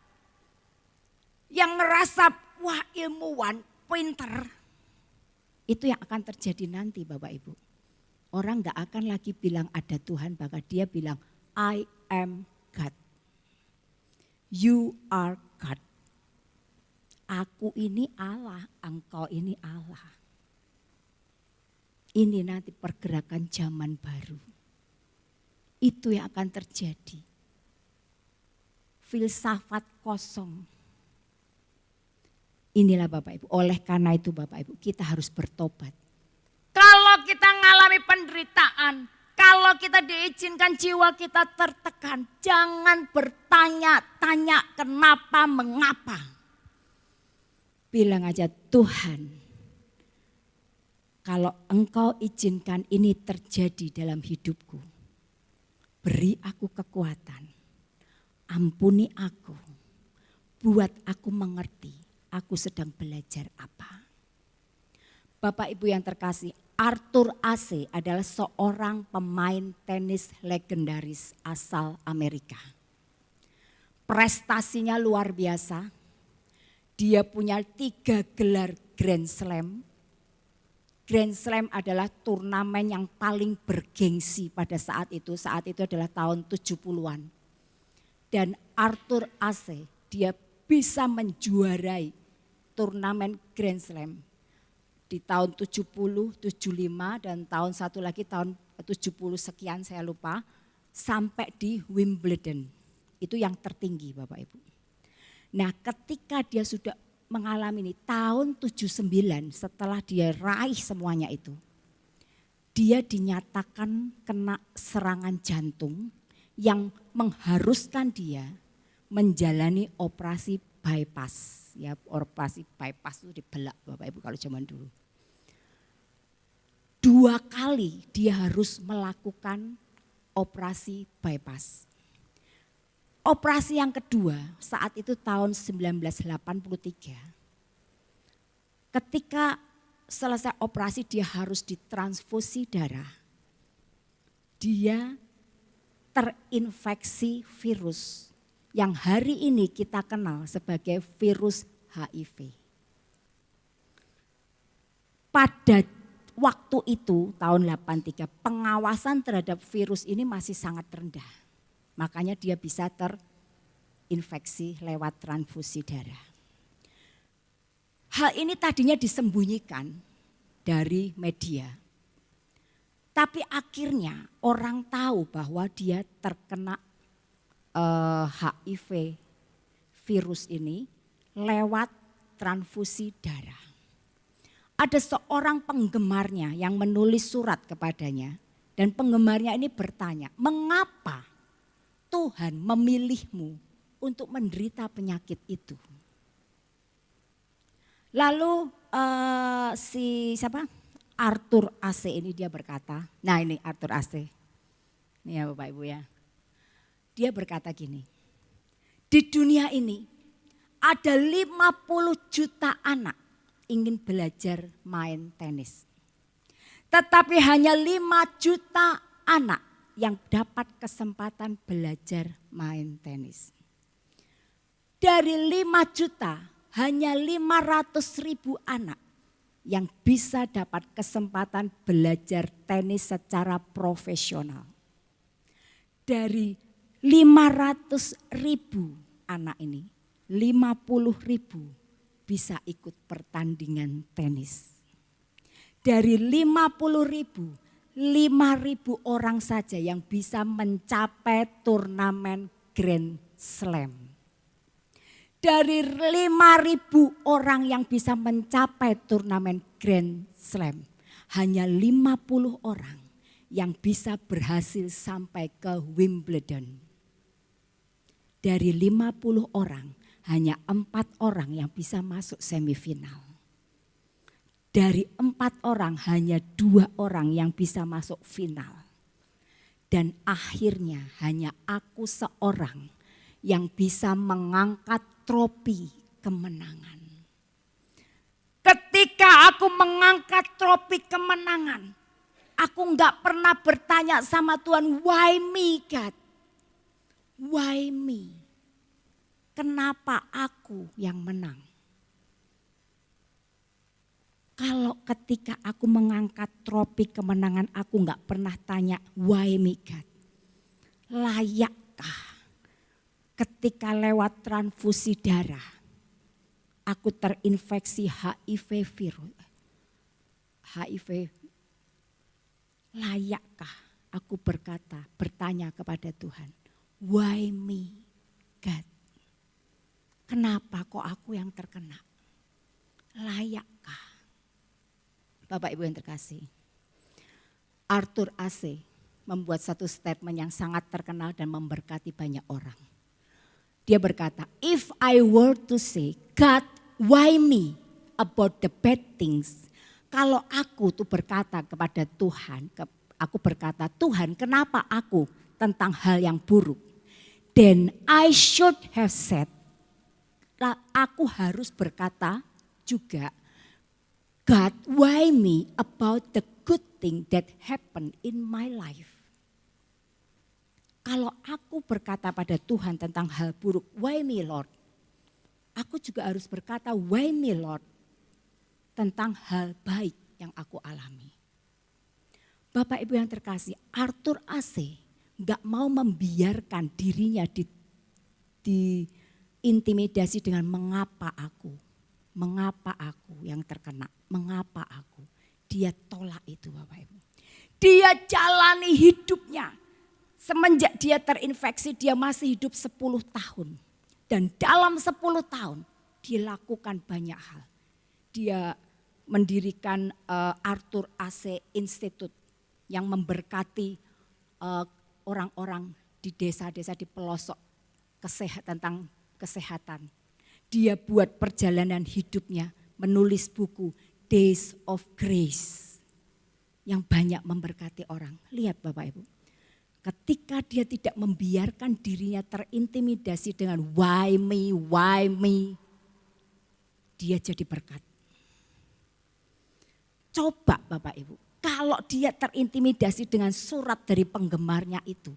Speaker 3: yang ngerasa wah ilmuwan, pinter. Itu yang akan terjadi nanti Bapak Ibu. Orang gak akan lagi bilang ada Tuhan, bahkan dia bilang I am God. You are God. Aku ini Allah, engkau ini Allah. Ini nanti pergerakan zaman baru. Itu yang akan terjadi. Filsafat kosong. Inilah Bapak Ibu, oleh karena itu Bapak Ibu kita harus bertobat. Kalau kita mengalami penderitaan, kalau kita diizinkan jiwa kita tertekan, jangan bertanya-tanya kenapa, mengapa. Bilang aja, Tuhan, kalau Engkau izinkan ini terjadi dalam hidupku, beri aku kekuatan, ampuni aku, buat aku mengerti aku sedang belajar apa. Bapak Ibu yang terkasih, Arthur Ashe adalah seorang pemain tenis legendaris asal Amerika. Prestasinya luar biasa. Dia punya 3 gelar Grand Slam. Grand Slam adalah turnamen yang paling bergengsi pada saat itu. Saat itu adalah tahun 70-an. Dan Arthur Ashe, dia bisa menjuarai turnamen Grand Slam di tahun 70, 75 dan tahun satu lagi tahun 70 sekian saya lupa, sampai di Wimbledon. Itu yang tertinggi Bapak Ibu. Nah ketika dia sudah mengalami ini tahun 79 setelah dia raih semuanya itu, dia dinyatakan kena serangan jantung yang mengharuskan dia menjalani operasi bypass. Ya, operasi bypass itu dibelak Bapak Ibu kalau zaman dulu. 2 kali dia harus melakukan operasi bypass. Operasi yang kedua saat itu tahun 1983. Ketika selesai operasi dia harus ditransfusi darah. Dia terinfeksi virus yang hari ini kita kenal sebagai virus HIV. Pada waktu itu tahun 83 pengawasan terhadap virus ini masih sangat rendah. Makanya dia bisa terinfeksi lewat transfusi darah. Hal ini tadinya disembunyikan dari media. Tapi akhirnya orang tahu bahwa dia terkena HIV virus ini lewat transfusi darah. Ada seorang penggemarnya yang menulis surat kepadanya dan penggemarnya ini bertanya, mengapa Tuhan memilihmu untuk menderita penyakit itu? Lalu Arthur Ashe ini dia berkata, nah ini Arthur Ashe, ini ya Bapak Ibu ya. Dia berkata gini, di dunia ini ada 50 juta anak ingin belajar main tenis. Tetapi hanya 5 juta anak yang dapat kesempatan belajar main tenis. Dari 5 juta hanya 500.000 anak yang bisa dapat kesempatan belajar tenis secara profesional. Dari 500.000 anak ini, 50.000 bisa ikut pertandingan tenis. Dari 50.000, 5.000 orang saja yang bisa mencapai turnamen Grand Slam. Dari 5.000 orang yang bisa mencapai turnamen Grand Slam, hanya 50 orang yang bisa berhasil sampai ke Wimbledon. Dari 50 orang, hanya 4 orang yang bisa masuk semifinal. Dari 4 orang, hanya 2 orang yang bisa masuk final. Dan akhirnya hanya aku seorang yang bisa mengangkat trofi kemenangan. Ketika aku mengangkat trofi kemenangan, aku enggak pernah bertanya sama Tuhan, why me God? Why me? Kenapa aku yang menang? Kalau ketika aku mengangkat trofi kemenangan, aku enggak pernah tanya why me God? Layakkah ketika lewat transfusi darah aku terinfeksi HIV virus? HIV, layakkah aku bertanya kepada Tuhan, why me God? Kenapa kok aku yang terkena? Layakkah? Bapak Ibu yang terkasih, Arthur AC membuat satu statement yang sangat terkenal dan memberkati banyak orang. Dia berkata, if I were to say, God, why me about the bad things? Kalau aku tuh berkata kepada Tuhan, aku berkata, Tuhan kenapa aku tentang hal yang buruk? Then I should have said, aku harus berkata juga, God, why me about the good thing that happened in my life? Kalau aku berkata pada Tuhan tentang hal buruk, why me Lord? Aku juga harus berkata, why me Lord? Tentang hal baik yang aku alami. Bapak Ibu yang terkasih, Arthur AC gak mau membiarkan dirinya diintimidasi dengan mengapa aku yang terkena, mengapa aku. Dia tolak itu Bapak Ibu. Dia jalani hidupnya. Semenjak dia terinfeksi dia masih hidup 10 tahun. Dan dalam 10 tahun dia lakukan banyak hal. Dia mendirikan Arthur AC Institute yang memberkati orang-orang di desa-desa di pelosok tentang kesehatan. Dia buat perjalanan hidupnya menulis buku Days of Grace yang banyak memberkati orang. Lihat Bapak Ibu, ketika dia tidak membiarkan dirinya terintimidasi dengan why me, dia jadi berkat. Coba Bapak Ibu, kalau dia terintimidasi dengan surat dari penggemarnya itu,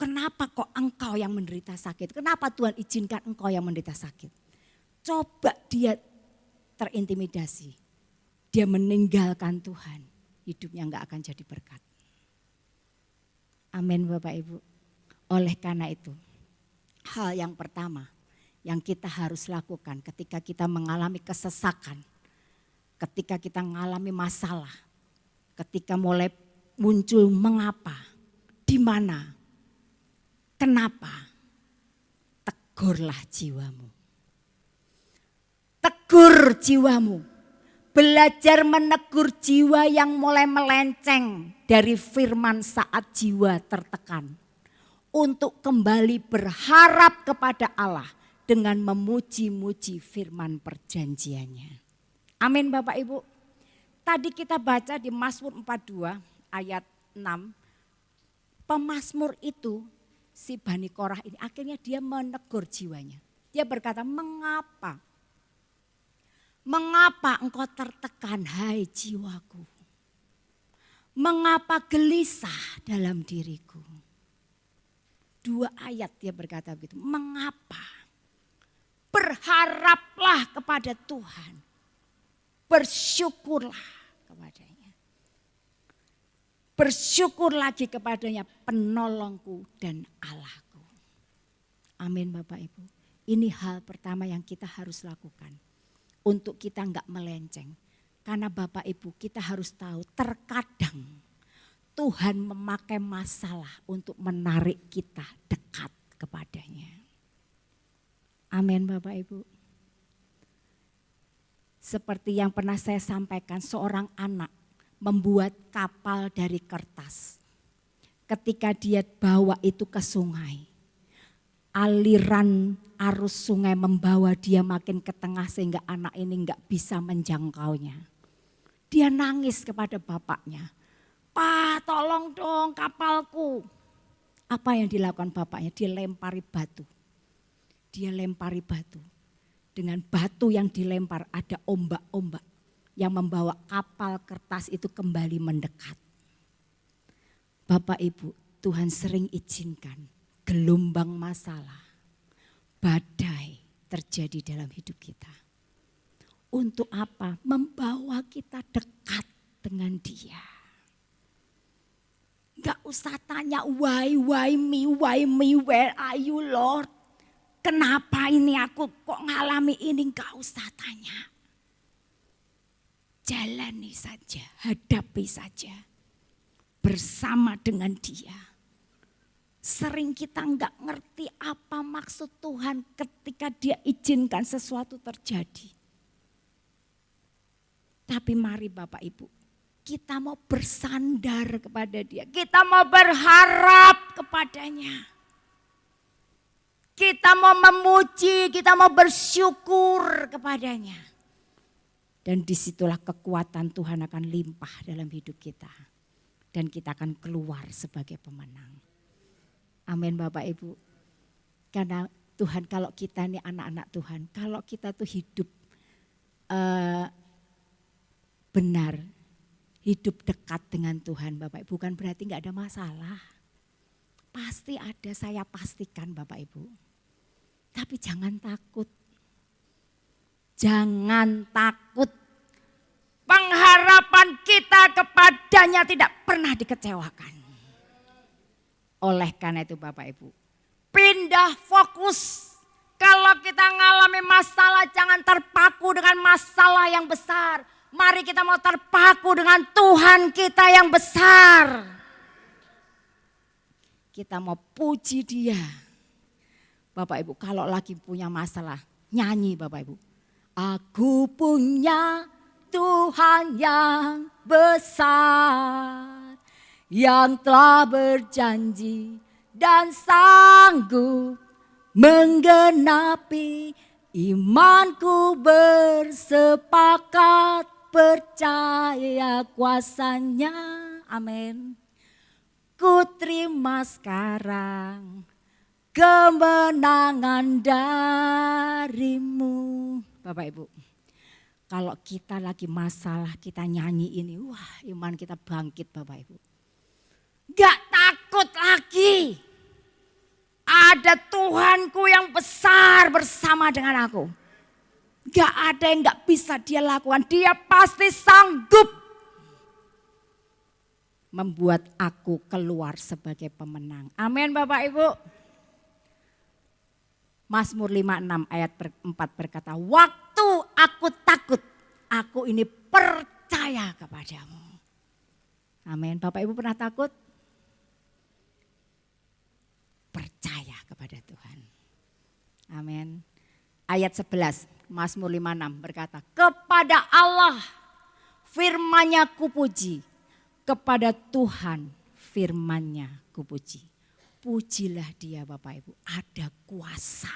Speaker 3: kenapa kok engkau yang menderita sakit? Kenapa Tuhan izinkan engkau yang menderita sakit? Coba dia terintimidasi, dia meninggalkan Tuhan, hidupnya enggak akan jadi berkat. Amin Bapak Ibu. Oleh karena itu, hal yang pertama yang kita harus lakukan ketika kita mengalami kesesakan, ketika kita mengalami masalah, ketika mulai muncul mengapa, di mana, kenapa, tegurlah jiwamu. Tegur jiwamu. Belajar menegur jiwa yang mulai melenceng dari firman saat jiwa tertekan. Untuk kembali berharap kepada Allah dengan memuji-muji firman perjanjiannya. Amin Bapak Ibu. Tadi kita baca di Mazmur 42 ayat 6. Pemazmur itu si Bani Korah ini akhirnya dia menegur jiwanya. Dia berkata, mengapa? Mengapa engkau tertekan hai jiwaku? Mengapa gelisah dalam diriku? 2 ayat dia berkata begitu. Mengapa? Berharaplah kepada Tuhan. Bersyukurlah kepadanya. Bersyukur lagi kepadanya penolongku dan Allahku. Amin Bapak Ibu. Ini hal pertama yang kita harus lakukan. Untuk kita enggak melenceng. Karena Bapak Ibu kita harus tahu terkadang Tuhan memakai masalah untuk menarik kita dekat kepadanya. Amin Bapak Ibu. Seperti yang pernah saya sampaikan, seorang anak membuat kapal dari kertas. Ketika dia bawa itu ke sungai, aliran arus sungai membawa dia makin ke tengah sehingga anak ini enggak bisa menjangkaunya. Dia nangis kepada bapaknya, "Pak, tolong dong kapalku." Apa yang dilakukan bapaknya? Dia lempari batu. Dia lempari batu. Dengan batu yang dilempar ada ombak-ombak yang membawa kapal kertas itu kembali mendekat. Bapak Ibu, Tuhan sering izinkan gelombang masalah, badai terjadi dalam hidup kita. Untuk apa? Membawa kita dekat dengan Dia. Gak usah tanya why me, where are you Lord? Kenapa ini aku kok ngalami ini, gak usah tanya. Jalani saja, hadapi saja. Bersama dengan Dia. Sering kita enggak ngerti apa maksud Tuhan ketika Dia izinkan sesuatu terjadi. Tapi mari Bapak Ibu, kita mau bersandar kepada Dia. Kita mau berharap kepadanya. Kita mau memuji, kita mau bersyukur kepadanya. Dan disitulah kekuatan Tuhan akan limpah dalam hidup kita. Dan kita akan keluar sebagai pemenang. Amin Bapak Ibu. Karena Tuhan, kalau kita ini anak-anak Tuhan, kalau kita tuh hidup benar, hidup dekat dengan Tuhan Bapak Ibu, bukan berarti gak ada masalah. Pasti ada, saya pastikan Bapak Ibu. Tapi jangan takut. Jangan takut. Pengharapan kita kepadanya tidak pernah dikecewakan. Oleh karena itu Bapak Ibu, pindah fokus. Kalau kita ngalami masalah, jangan terpaku dengan masalah yang besar. Mari kita mau terpaku dengan Tuhan kita yang besar. Kita mau puji Dia. Bapak Ibu, kalau lagi punya masalah, nyanyi Bapak Ibu. Aku punya Tuhan yang besar, yang telah berjanji dan sanggup menggenapi imanku, bersepakat percaya kuasanya. Amin. Ku terima sekarang kemenangan darimu. Bapak Ibu, kalau kita lagi masalah, kita nyanyi ini, wah iman kita bangkit Bapak Ibu. Gak takut lagi. Ada Tuhanku yang besar bersama dengan aku. Gak ada yang gak bisa Dia lakukan. Dia pasti sanggup membuat aku keluar sebagai pemenang. Amin Bapak Ibu. Mazmur 56 ayat 4 berkata, waktu aku takut, aku ini percaya kepadamu. Amin. Bapak Ibu pernah takut? Percaya kepada Tuhan. Amin. Ayat 11, Mazmur 56 berkata, kepada Allah firman-Nya kupuji, kepada Tuhan firman-Nya kupuji. Pujilah Dia Bapak Ibu, ada kuasa.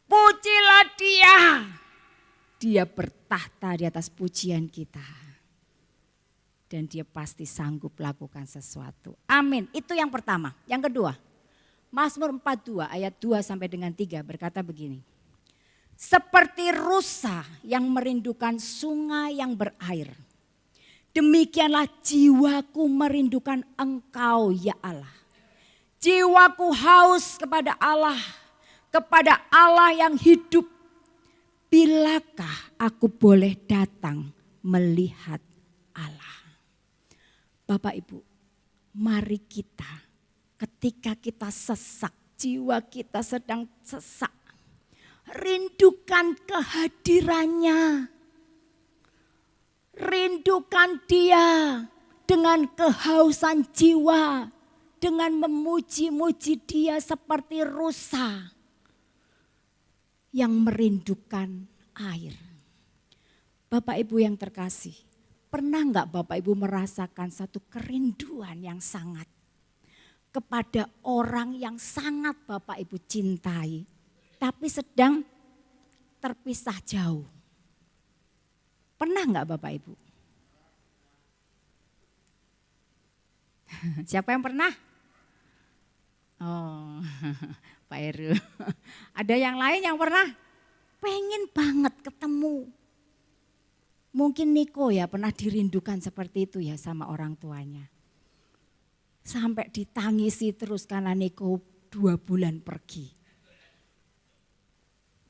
Speaker 3: Pujilah Dia. Dia bertahta di atas pujian kita. Dan Dia pasti sanggup lakukan sesuatu. Amin. Itu yang pertama. Yang kedua, Mazmur 42 ayat 2 sampai dengan 3 berkata begini. Seperti rusa yang merindukan sungai yang berair, demikianlah jiwaku merindukan Engkau ya Allah. Jiwaku haus kepada Allah yang hidup. Bilakah aku boleh datang melihat Allah? Bapak Ibu, mari kita ketika kita sesak, jiwa kita sedang sesak, rindukan kehadirannya. Rindukan Dia dengan kehausan jiwa, dengan memuji-muji Dia seperti rusa yang merindukan air. Bapak Ibu yang terkasih, pernah enggak Bapak Ibu merasakan satu kerinduan yang sangat kepada orang yang sangat Bapak Ibu cintai, tapi sedang terpisah jauh? Pernah enggak Bapak Ibu? Siapa yang pernah? Oh, Pak Heru. Ada yang lain yang pernah? Pengen banget ketemu. Mungkin Niko ya pernah dirindukan seperti itu ya sama orang tuanya. Sampai ditangisi terus karena Niko 2 bulan pergi.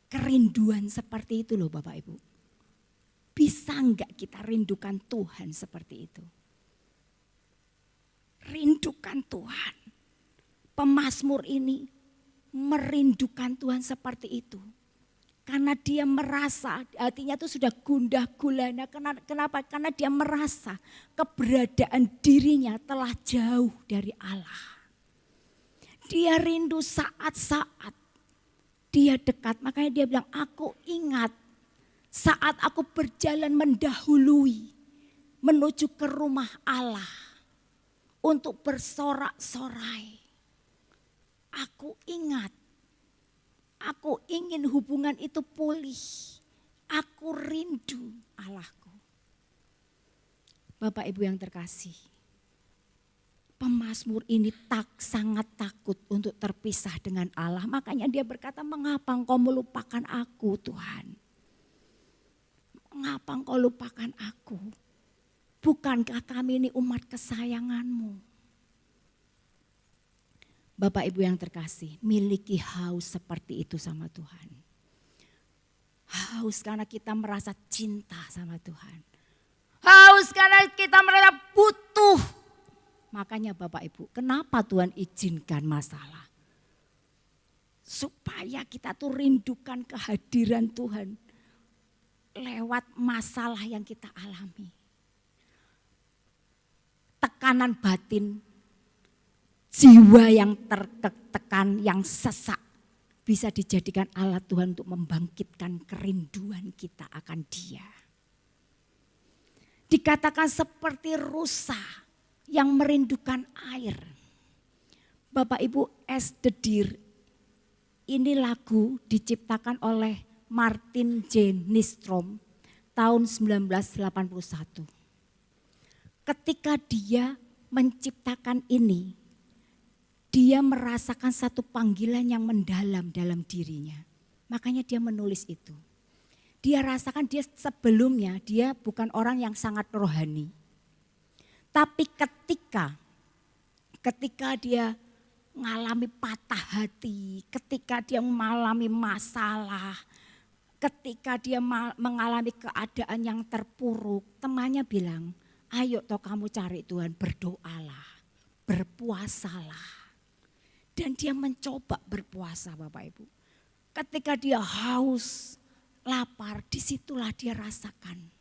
Speaker 3: Kerinduan seperti itu loh Bapak Ibu. Bisa enggak kita rindukan Tuhan seperti itu? Rindukan Tuhan. Pemazmur ini merindukan Tuhan seperti itu. Karena dia merasa hatinya itu sudah gundah gulana. Kenapa? Karena dia merasa keberadaan dirinya telah jauh dari Allah. Dia rindu saat-saat dia dekat. Makanya dia bilang, aku ingat saat aku berjalan mendahului menuju ke rumah Allah untuk bersorak-sorai. Aku ingat, aku ingin hubungan itu pulih. Aku rindu Allahku. Bapak Ibu yang terkasih, pemazmur ini sangat takut untuk terpisah dengan Allah. Makanya dia berkata, mengapa engkau melupakan aku Tuhan? Mengapa engkau lupakan aku? Bukankah kami ini umat kesayanganmu? Bapak Ibu yang terkasih, miliki haus seperti itu sama Tuhan. Haus karena kita merasa cinta sama Tuhan. Haus karena kita merasa butuh. Makanya Bapak Ibu, kenapa Tuhan izinkan masalah? Supaya kita tuh rindukan kehadiran Tuhan lewat masalah yang kita alami. Tekanan batin, jiwa yang tertekan, yang sesak, bisa dijadikan alat Tuhan untuk membangkitkan kerinduan kita akan Dia. Dikatakan seperti rusa yang merindukan air. Bapak Ibu, As the Deer, ini lagu diciptakan oleh Martin J. Nystrom tahun 1981. Ketika dia menciptakan ini, dia merasakan satu panggilan yang mendalam dalam dirinya. Makanya dia menulis itu. Dia rasakan dia sebelumnya dia bukan orang yang sangat rohani. Tapi ketika dia mengalami patah hati, ketika dia mengalami masalah, ketika dia mengalami keadaan yang terpuruk, temannya bilang, ayo toh kamu cari Tuhan, berdoalah, berpuasalah. Dan dia mencoba berpuasa Bapak Ibu. Ketika dia haus, lapar, disitulah dia rasakan.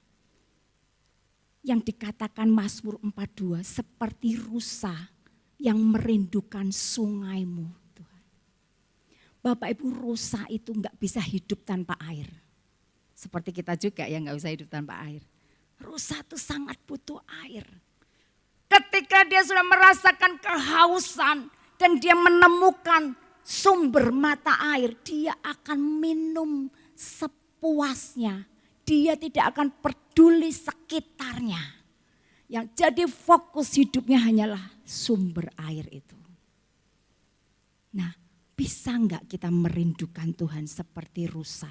Speaker 3: Yang dikatakan Mazmur 42, seperti rusa yang merindukan sungaimu Tuhan. Bapak Ibu, rusa itu enggak bisa hidup tanpa air. Seperti kita juga ya enggak bisa hidup tanpa air. Rusa itu sangat butuh air. Ketika dia sudah merasakan kehausan dan dia menemukan sumber mata air, dia akan minum sepuasnya. Dia tidak akan peduli sekitarnya. Yang jadi fokus hidupnya hanyalah sumber air itu. Nah, bisa enggak kita merindukan Tuhan seperti rusa?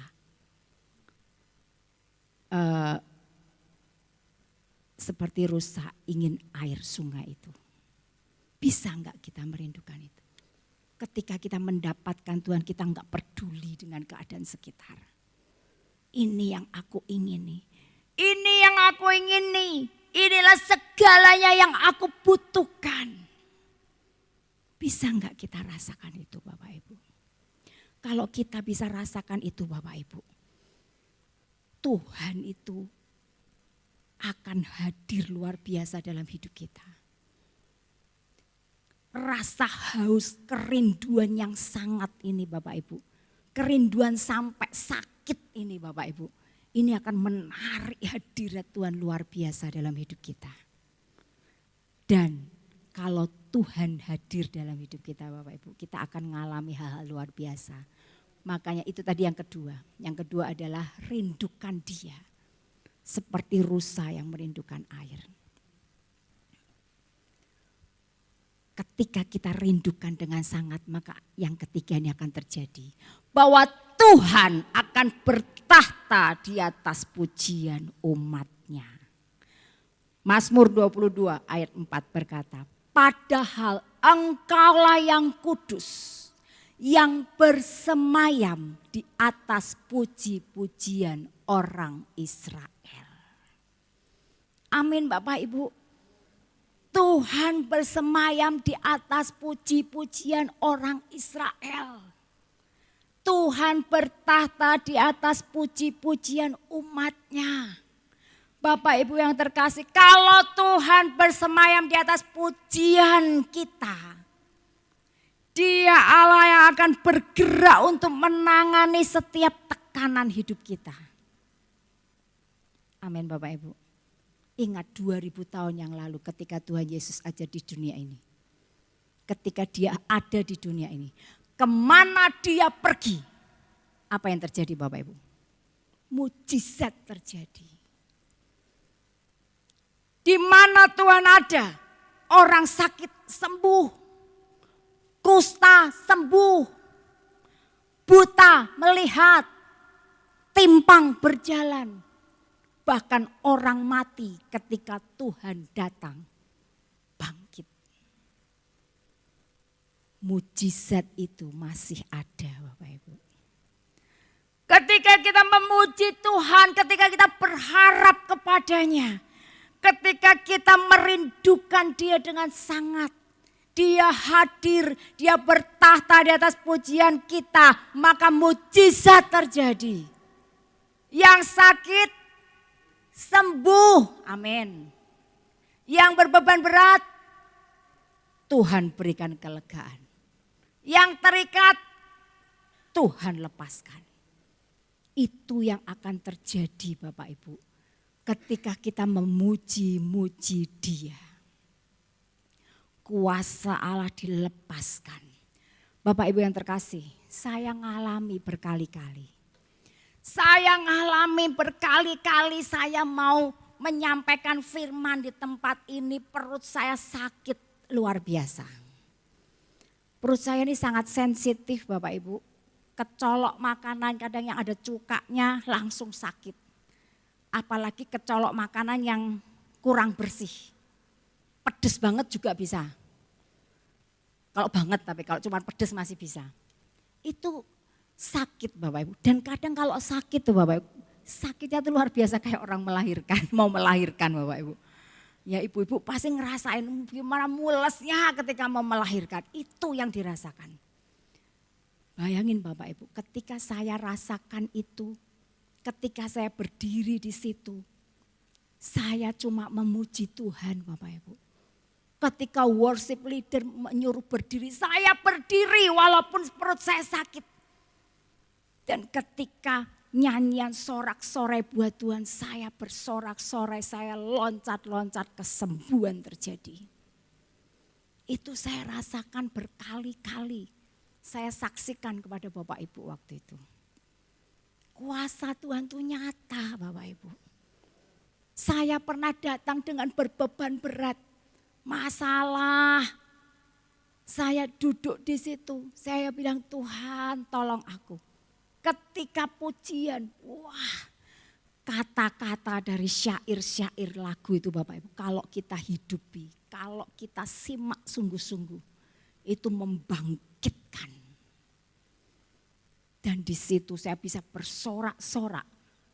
Speaker 3: Seperti rusa ingin air sungai itu. Bisa enggak kita merindukan itu? Ketika kita mendapatkan Tuhan, kita enggak peduli dengan keadaan sekitar. Ini yang aku ingini. Ini yang aku ingini. Inilah segalanya yang aku butuhkan. Bisa enggak kita rasakan itu Bapak Ibu? Kalau kita bisa rasakan itu Bapak Ibu, Tuhan itu akan hadir luar biasa dalam hidup kita. Rasa haus, kerinduan yang sangat ini Bapak Ibu. Kerinduan sampai sakit ini Bapak Ibu. Ini akan menarik hadirat Tuhan luar biasa dalam hidup kita. Dan kalau Tuhan hadir dalam hidup kita Bapak Ibu, kita akan mengalami hal-hal luar biasa. Makanya itu tadi yang kedua. Yang kedua adalah rindukan Dia. Seperti rusa yang merindukan air. Ketika kita rindukan dengan sangat, maka yang ketiga ini akan terjadi. Bahwa Tuhan akan bertahta di atas pujian umatnya. Mazmur 22 ayat 4 berkata, padahal engkaulah yang kudus, yang bersemayam di atas puji-pujian orang Israel. Amin Bapak Ibu. Tuhan bersemayam di atas puji-pujian orang Israel. Tuhan bertahta di atas puji-pujian umatnya. Bapak Ibu yang terkasih, kalau Tuhan bersemayam di atas pujian kita, Dia Allah yang akan bergerak untuk menangani setiap tekanan hidup kita. Amin Bapak Ibu. Ingat 2000 tahun yang lalu ketika Tuhan Yesus ada di dunia ini. Ketika dia ada di dunia ini. Kemana dia pergi? Apa yang terjadi Bapak Ibu? Mujizat terjadi. Di mana Tuhan ada, orang sakit sembuh. Kusta sembuh. Buta melihat. Timpang berjalan. Bahkan orang mati ketika Tuhan datang, bangkit. Mujizat itu masih ada Bapak Ibu. Ketika kita memuji Tuhan, ketika kita berharap kepadanya, ketika kita merindukan Dia dengan sangat, Dia hadir, Dia bertahta di atas pujian kita, maka mujizat terjadi. Yang sakit sembuh, amin. Yang berbeban berat, Tuhan berikan kelegaan. Yang terikat, Tuhan lepaskan. Itu yang akan terjadi Bapak Ibu. Ketika kita memuji-muji Dia. Kuasa Allah dilepaskan. Bapak Ibu yang terkasih, saya ngalami berkali-kali. Saya ngalami berkali-kali saya mau menyampaikan firman di tempat ini, perut saya sakit luar biasa. Perut saya ini sangat sensitif Bapak Ibu. Kecolok makanan kadang yang ada cukanya langsung sakit. Apalagi kecolok makanan yang kurang bersih. Pedes banget juga bisa. Kalau banget tapi kalau cuma pedes masih bisa. Itu sakit Bapak Ibu. Dan kadang kalau sakit tuh Bapak Ibu, sakitnya tuh luar biasa kayak orang melahirkan, mau melahirkan Bapak Ibu. Ya ibu-ibu pasti ngerasain gimana mulesnya ketika mau melahirkan. Itu yang dirasakan. Bayangin Bapak Ibu, ketika saya rasakan itu, ketika saya berdiri di situ, saya cuma memuji Tuhan Bapak Ibu. Ketika worship leader menyuruh berdiri, saya berdiri walaupun perut saya sakit. Dan ketika nyanyian sorak-sorai buat Tuhan, saya bersorak-sorai, saya loncat-loncat, kesembuhan terjadi. Itu saya rasakan berkali-kali. Saya saksikan kepada Bapak Ibu waktu itu. Kuasa Tuhan itu nyata Bapak Ibu. Saya pernah datang dengan berbeban berat, masalah. Saya duduk di situ, saya bilang Tuhan tolong aku. Ketika pujian, wah kata-kata dari syair-syair lagu itu Bapak Ibu. Kalau kita hidupi, kalau kita simak sungguh-sungguh, itu membangkitkan. Dan di situ saya bisa bersorak-sorak.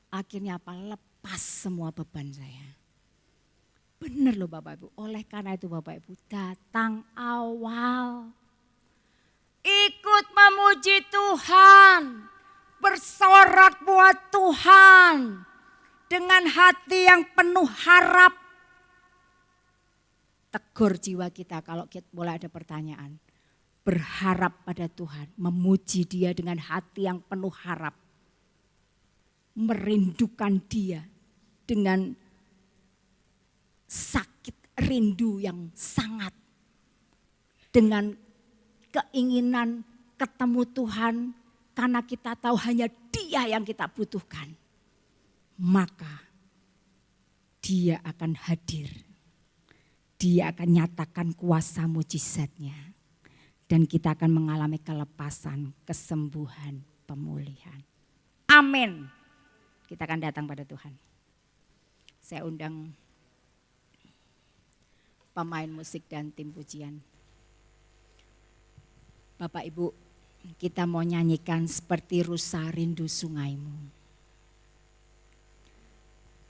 Speaker 3: Akhirnya apa? Lepas semua beban saya. Benar loh Bapak Ibu. Oleh karena itu Bapak Ibu, datang awal. Ikut memuji Tuhan. Bersorak buat Tuhan dengan hati yang penuh harap. Tegur jiwa kita kalau kita boleh ada pertanyaan. Berharap pada Tuhan, memuji Dia dengan hati yang penuh harap. Merindukan Dia dengan sakit rindu yang sangat. Dengan keinginan ketemu Tuhan. Karena kita tahu hanya Dia yang kita butuhkan. Maka Dia akan hadir. Dia akan nyatakan kuasa mujizatnya. Dan kita akan mengalami kelepasan, kesembuhan, pemulihan. Amin. Kita akan datang pada Tuhan. Saya undang pemain musik dan tim pujian. Bapak Ibu, kita mau nyanyikan seperti rusa rindu sungaimu.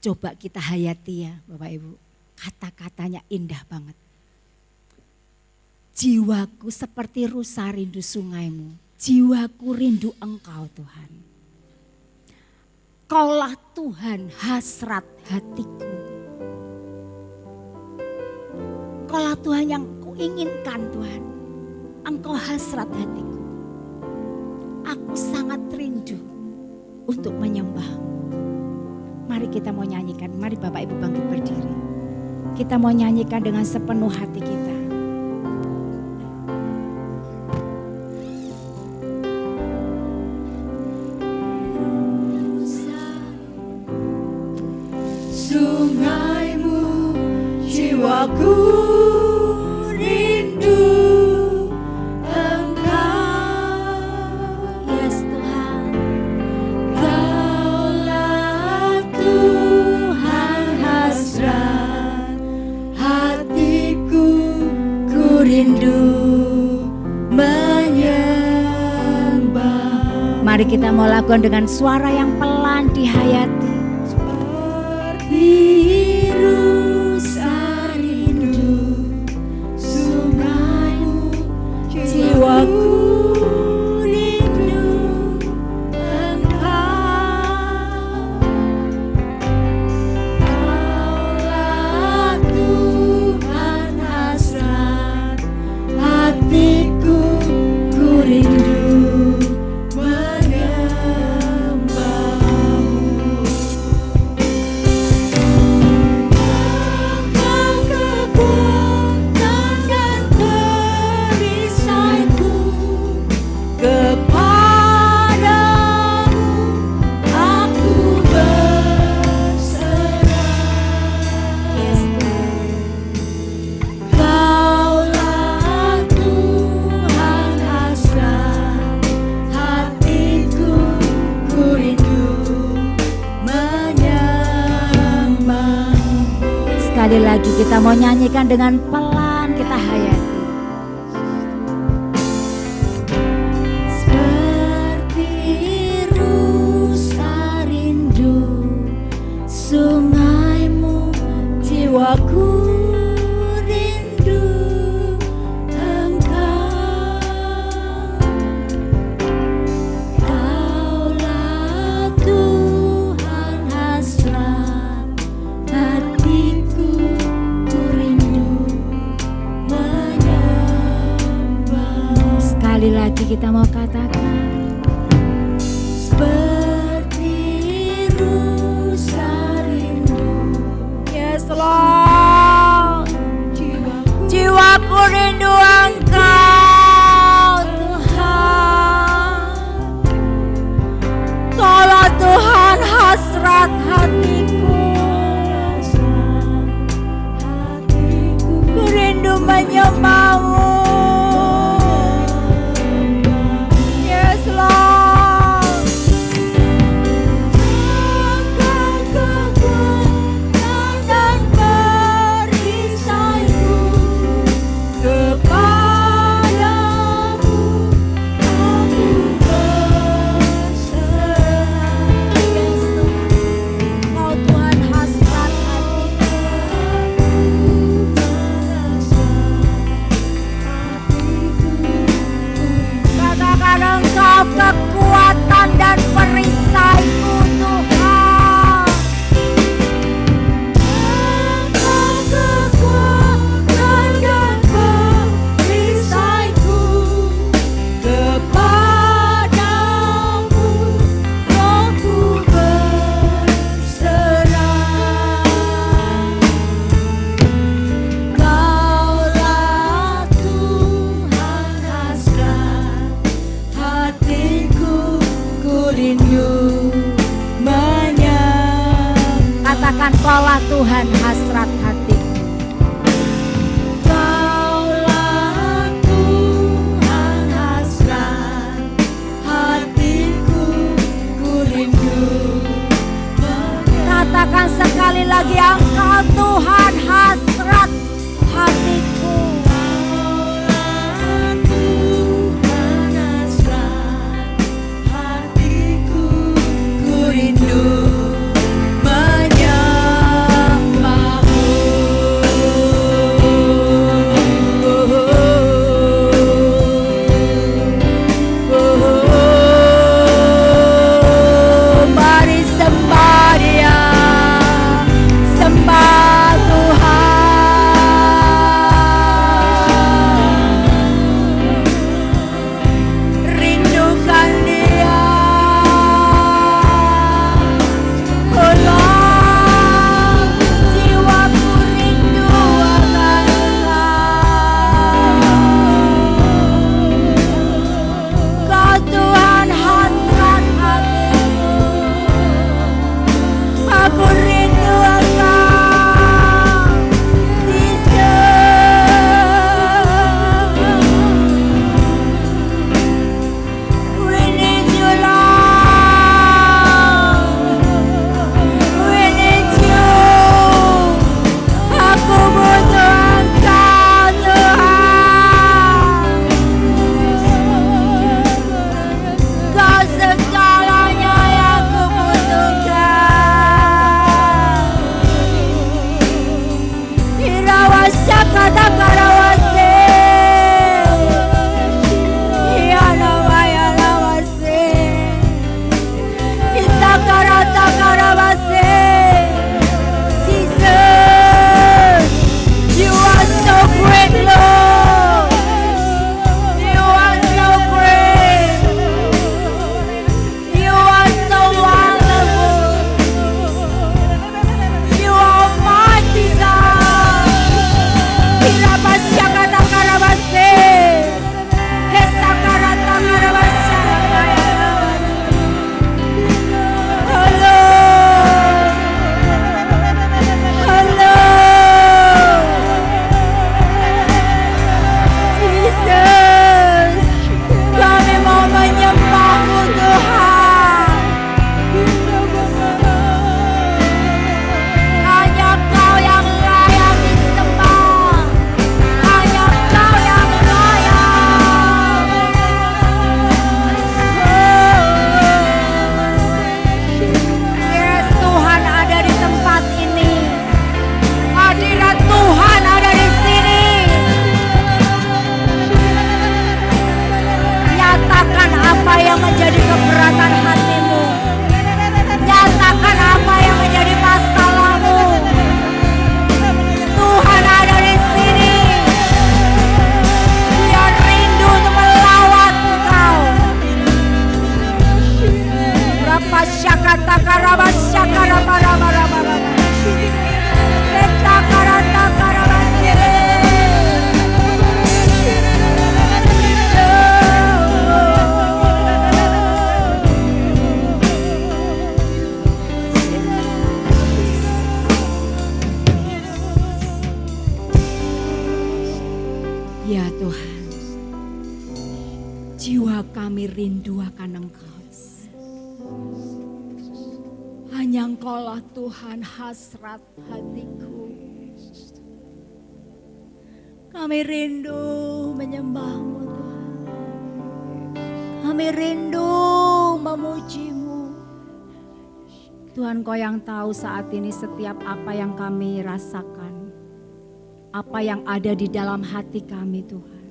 Speaker 3: Coba kita hayati ya Bapak Ibu. Kata-katanya indah banget. Jiwaku seperti rusa rindu sungaimu. Jiwaku rindu Engkau Tuhan. Kaulah Tuhan hasrat hatiku. Kaulah Tuhan yang kuinginkan Tuhan. Engkau hasrat hatiku. Aku sangat rindu untuk menyembah-Mu. Mari kita mau nyanyikan, mari Bapak Ibu bangkit berdiri. Kita mau nyanyikan dengan sepenuh hati kita.
Speaker 2: Sungaimu, jiwaku rindu Engkau.
Speaker 3: Yes Tuhan.
Speaker 2: Kaulah Tuhan hasrat hatiku, ku rindu menyembah.
Speaker 3: Mari kita mau lakukan dengan suara yang pelan dihayati.
Speaker 2: Biru sarindu, sungaimu, jiwaku rindu Engkau. Kaulah Tuhan hasrat hatiku, ku rindu menyembah.
Speaker 3: Sekali lagi kita mau nyanyikan dengan pelan, kita hayati.
Speaker 2: Seperti rusa rindu, sungaimu, jiwaku rindu Engkau. Kaulah Tuhan hasrat hatiku, ku rindu menyembah.
Speaker 3: Sekali lagi kita mau katakan.
Speaker 2: Seperti rusa rindu,
Speaker 3: Yes Lord. Jiwaku rindu Engkau Tuhan. Kaulah Tuhan hasrat hatiku, ku rindu menyembah-Mu. Yes Lord.
Speaker 2: Engkau kekuatan dan perisaiku, kepadamu aku berserah.
Speaker 3: Kau Tuhan hasrat hatiku. Katakan Engkau kekuatan dan perisaiku Tuhan.
Speaker 2: Engkau kekuatan dan perisaiku, kepadamu rohku berserah. Kaulah Tuhan hasrat hatiku, ku rindu menyembah.
Speaker 3: Katakan kaulah Tuhan hasrat hatiku.
Speaker 2: Kaulah Tuhan hasrat hatiku, ku rindu menyembah.
Speaker 3: Katakan sekali lagi, Engkau Tuhan hasrat hatiku.
Speaker 2: Kaulah Tuhan hasrat hatiku, ku rindu mari sembah Dia, sembah Tuhan.
Speaker 3: Tuhan. Jiwa kami rindu akan Engkau. Hanya Engkaulah Tuhan hasrat hatiku. Kami rindu menyembah-Mu Tuhan. Kami rindu memuji-Mu. Tuhan, Kau yang tahu saat ini setiap apa yang kami rasakan. Apa yang ada di dalam hati kami Tuhan.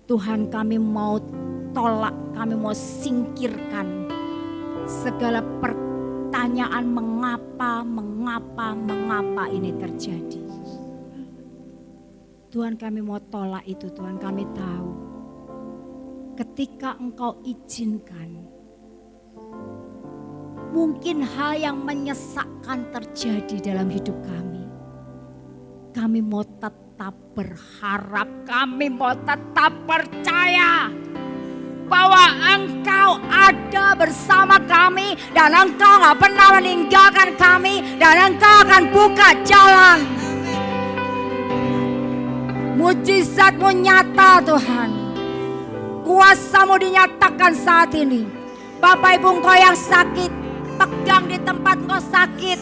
Speaker 3: Tuhan, kami mau tolak, kami mau singkirkan segala pertanyaan mengapa ini terjadi. Tuhan, kami mau tolak itu Tuhan. Kami tahu ketika Engkau izinkan, mungkin hal yang menyesakkan terjadi dalam hidup kami. Kami mau tetap berharap, kami mau tetap percaya bahwa Engkau ada bersama kami dan Engkau gak pernah meninggalkan kami dan Engkau akan buka jalan. Mujizat-Mu nyata Tuhan. Kuasa-Mu dinyatakan saat ini. Bapak Ibu Engkau yang sakit, pegang di tempat Engkau sakit.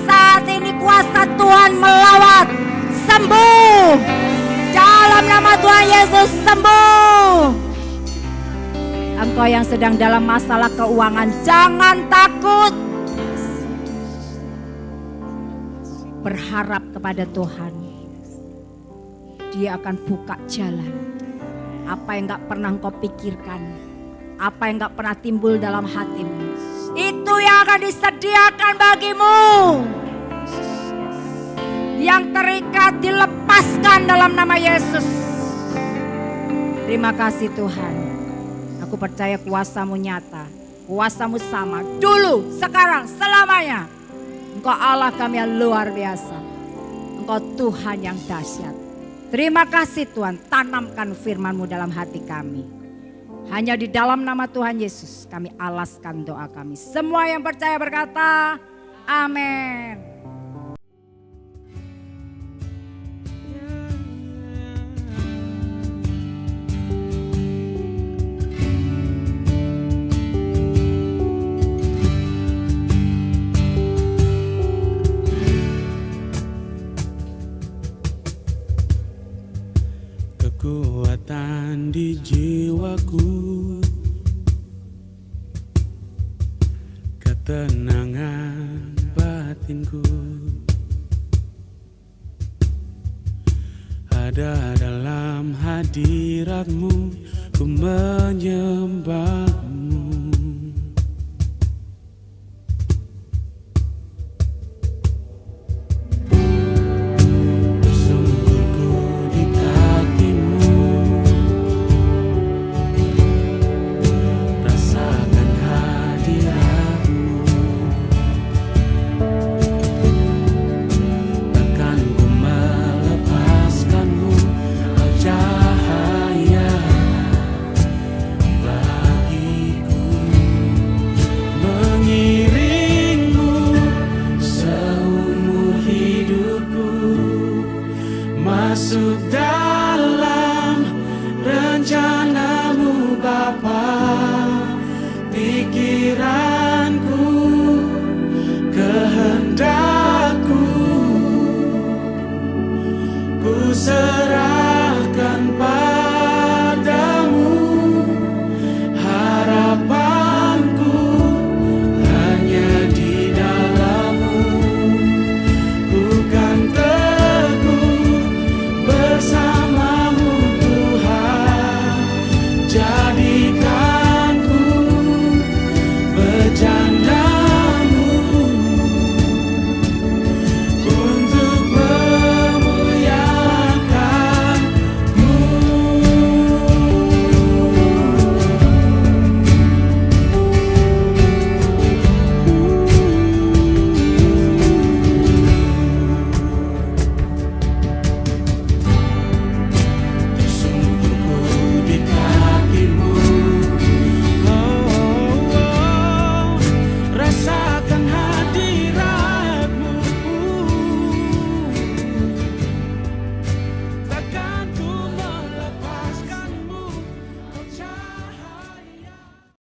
Speaker 3: Saat ini kuasa Tuhan melawat. Sembuh. Dalam nama Tuhan Yesus sembuh. Engkau yang sedang dalam masalah keuangan, jangan takut. Berharap kepada Tuhan. Dia akan buka jalan. Apa yang gak pernah engkau pikirkan, apa yang gak pernah timbul dalam hatimu, itu yang akan disediakan bagimu. Yang terikat dilepaskan dalam nama Yesus. Terima kasih Tuhan. Aku percaya kuasa-Mu nyata, kuasa-Mu sama dulu, sekarang, selamanya. Engkau Allah kami yang luar biasa. Engkau Tuhan yang dahsyat. Terima kasih Tuhan, tanamkan firman-Mu dalam hati kami. Hanya di dalam nama Tuhan Yesus kami alaskan doa kami. Semua yang percaya berkata, amin.
Speaker 4: Kekuatan di jiwaku, ketenangan batinku, ada dalam hadirat-Mu, ku menyembah.